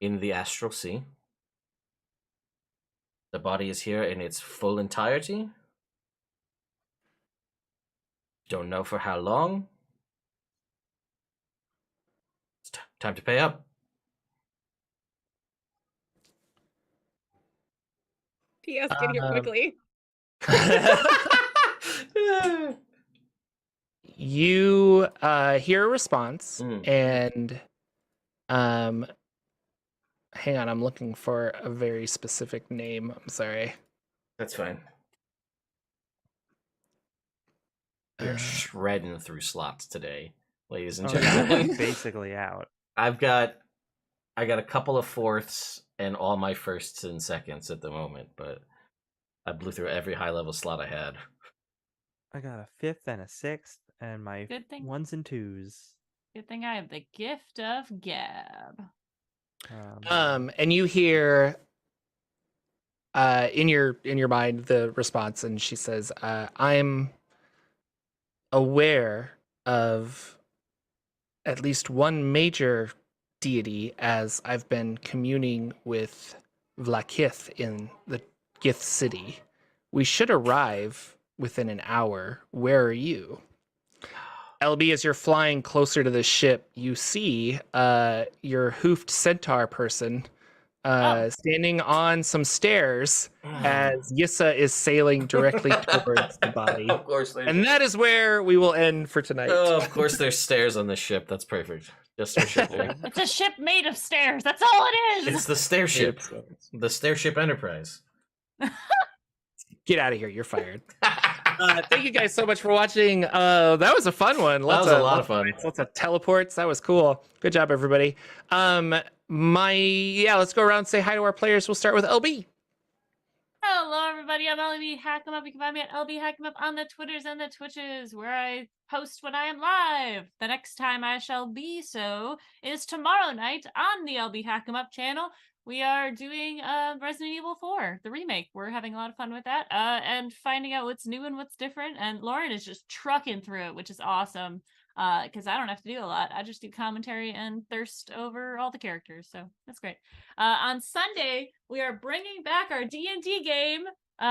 in the astral sea. The body is here in its full entirety. Don't know for how long. It's time to pay up. P.S. Get here quickly. you hear a response, Mm. and hang on, I'm looking for a very specific name. I'm sorry. That's fine. We're shredding through slots today, ladies and Oh, yeah, I'm, gentlemen. like, basically out. I got a couple of fourths and all my firsts and seconds at the moment, but I blew through every high level slot I had. I got a 5th and a 6th, and my Good thing. 1s and 2s. Good thing I have the gift of gab. And you hear in your mind the response, and she says, I'm aware of at least one major deity, as I've been communing with Vlakith in the Gith city. We should arrive within an hour. Where are you? LB, as you're flying closer to the ship, you see your hoofed centaur person standing on some stairs as Yissa is sailing directly towards the body. Of course, And that is where we will end for tonight. Oh, of course, there's stairs on this ship. That's perfect. Just for shipping. It's a ship made of stairs. That's all it is. It's the stair ship. The stair ship Enterprise. Get out of here. You're fired. Thank you guys so much for watching. That was a fun one. That was a lot of fun. Lots of teleports. That was cool. Good job, everybody. Let's go around and say hi to our players. We'll start with LB. Hello, everybody. I'm LB Hackemup. You can find me at LB Hackemup on the Twitters and the Twitches, where I post when I am live. The next time I shall be so is tomorrow night on the LB Hackemup channel. We are doing Resident Evil 4, the remake. We're having a lot of fun with that and finding out what's new and what's different. And Lauren is just trucking through it, which is awesome because I don't have to do a lot. I just do commentary and thirst over all the characters. So that's great. On Sunday, we are bringing back our D&D game.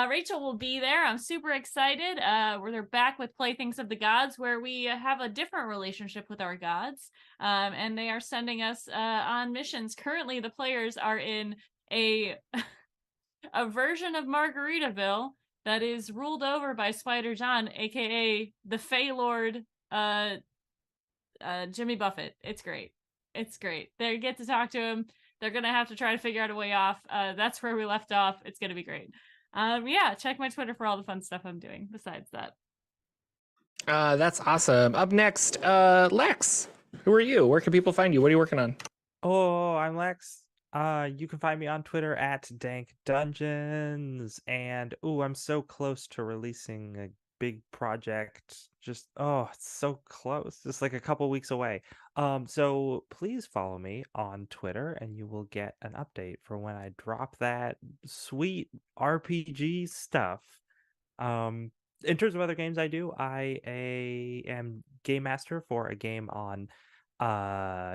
Rachel will be there. I'm super excited. They're back with Playthings of the Gods, where we have a different relationship with our gods. And they are sending us on missions. Currently, the players are in a version of Margaritaville that is ruled over by Spider John, aka the Fey Lord Jimmy Buffett. It's great. It's great. They get to talk to him. They're gonna have to try to figure out a way off. That's where we left off. It's gonna be great. Check my Twitter for all the fun stuff I'm doing besides that. That's awesome. Up next, Lex. Who are you? Where can people find you? What are you working on? Oh, I'm Lex. You can find me on Twitter at Dank Dungeons, and I'm so close to releasing a big project. Just it's so close. Just like a couple weeks away. So please follow me on Twitter, and you will get an update for when I drop that sweet RPG stuff. In terms of other games I do, I am game master for a game on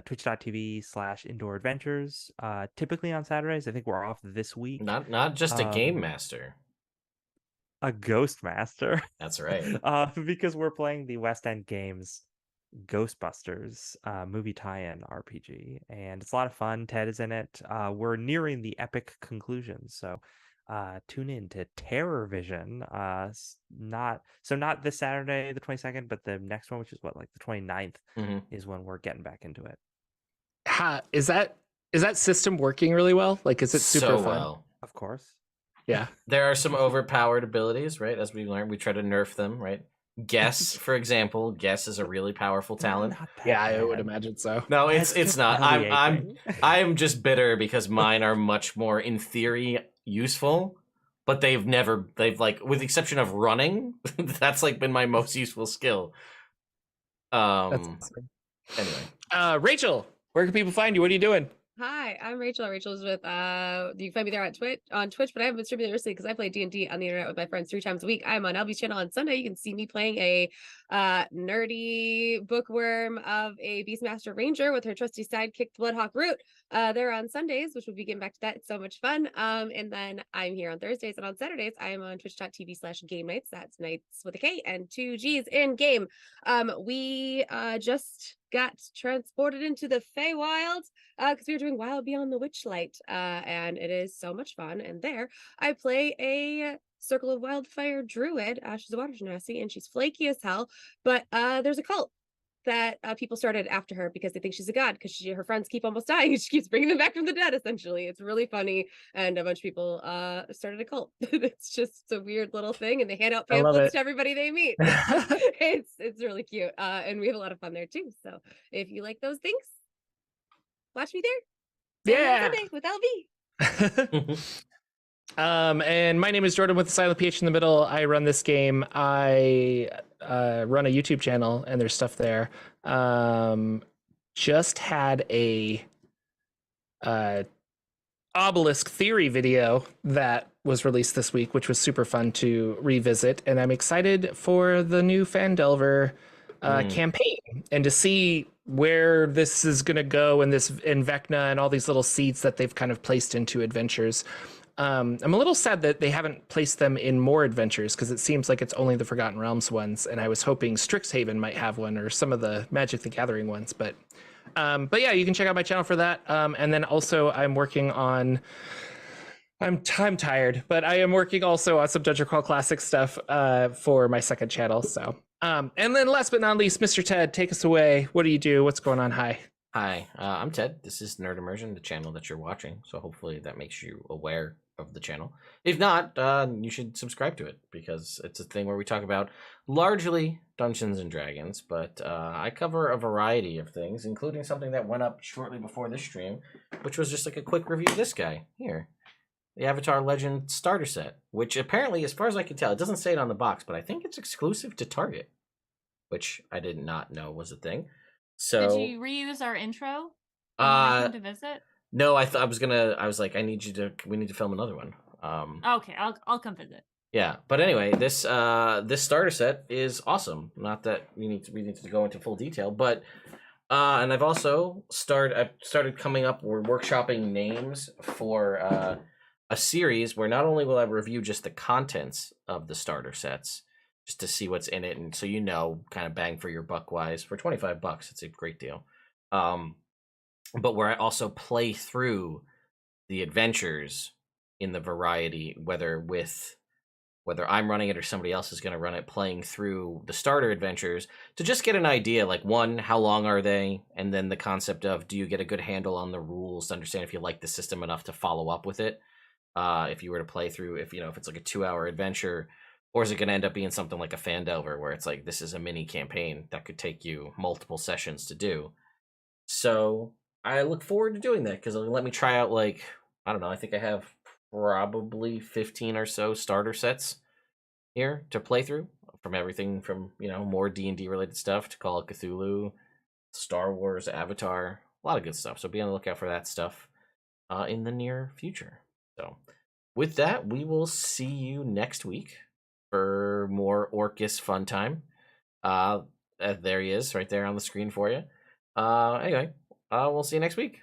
twitch.tv/indoor adventures, typically on Saturdays. I think we're off this week. Not just a game master. A ghost master. That's right. Because we're playing the West End Games Ghostbusters movie tie-in RPG, and it's a lot of fun. Ted is in it. We're nearing the epic conclusion, so tune in to Terror Vision. Not this Saturday the 22nd, but the next one, which is the 29th, is when we're getting back into it. Is that system working really well? Is it super so fun? Well. Of course. Yeah. There are some overpowered abilities, right? As we learned, we try to nerf them, right? Guess, for example, Guess is a really powerful talent. Yeah, I would imagine so. No, it's not. I'm just bitter because mine are much more, in theory, useful, but they've with the exception of running, that's been my most useful skill. That's awesome. Anyway. Rachel, where can people find you? What are you doing? Hi, I'm Rachel. Rachel's with you can find me there on Twitch, but I haven't been streaming recently because I play D&D on the internet with my friends 3 times a week. I'm on LB's channel on Sunday. You can see me playing a nerdy bookworm of a Beastmaster Ranger with her trusty sidekick Bloodhawk Root. They're on Sundays, which we'll be getting back to that. It's so much fun. And then I'm here on Thursdays, and on Saturdays I am on twitch.tv/game nights. That's nights with a K and 2 G's in game. We just got transported into the Feywild because we were doing Wild Beyond the Witchlight, and it is so much fun. And there I play a Circle of Wildfire druid. She's a water genasi and she's flaky as hell, but there's a cult that people started after her because they think she's a god because her friends keep almost dying and she keeps bringing them back from the dead. Essentially, it's really funny, and a bunch of people started a cult. It's just a weird little thing, and they hand out pamphlets to everybody they meet. It's really cute, and we have a lot of fun there too. So if you like those things, watch me there. Yeah, Sunday with LB. And my name is Jordan with the silent PH in the middle. I run this game. I run a YouTube channel, and there's stuff there. Just had a obelisk theory video that was released this week, which was super fun to revisit. And I'm excited for the new Fandelver campaign and to see where this is going to go and Vecna and all these little seeds that they've kind of placed into adventures. I'm a little sad that they haven't placed them in more adventures because it seems like it's only the Forgotten Realms ones. And I was hoping Strixhaven might have one or some of the Magic the Gathering ones, but yeah, you can check out my channel for that. And then also I'm working on, I'm tired, but I am working also on some Dungeon Crawl Classic stuff for my second channel. So, and then last but not least, Mr. Ted, take us away. What do you do? What's going on? Hi. Hi, I'm Ted. This is Nerd Immersion, the channel that you're watching. So hopefully that makes you aware of the channel. If not, you should subscribe to it because it's a thing where we talk about largely Dungeons and Dragons, but I cover a variety of things, including something that went up shortly before this stream, which was just like a quick review of this guy here. The Avatar Legend starter set, which apparently, as far as I can tell, it doesn't say it on the box, but I think it's exclusive to Target, which I did not know was a thing. So did you reuse our intro when I came to visit? No, I was like, we need to film another one. Okay, I'll come visit. Yeah, but anyway, this starter set is awesome. Not that we need to go into full detail, but and I've also started coming up. We're workshopping names for a series where not only will I review just the contents of the starter sets, just to see what's in it, and so kind of bang for your buck wise. For $25, it's a great deal. But where I also play through the adventures in the variety, whether I'm running it or somebody else is going to run it, playing through the starter adventures to just get an idea, like, one, how long are they? And then the concept of, do you get a good handle on the rules to understand if you like the system enough to follow up with it? If you were to play through, if it's like a 2-hour adventure, or is it going to end up being something like a Fandelver where it's like, this is a mini campaign that could take you multiple sessions to do? So I look forward to doing that because it'll let me try out, like, I don't know, I think I have probably 15 or so starter sets here to play through, from everything from, more D&D related stuff to Call of Cthulhu, Star Wars, Avatar, a lot of good stuff. So be on the lookout for that stuff in the near future. So with that, we will see you next week for more Orcus fun time. There he is right there on the screen for you. Anyway, we'll see you next week.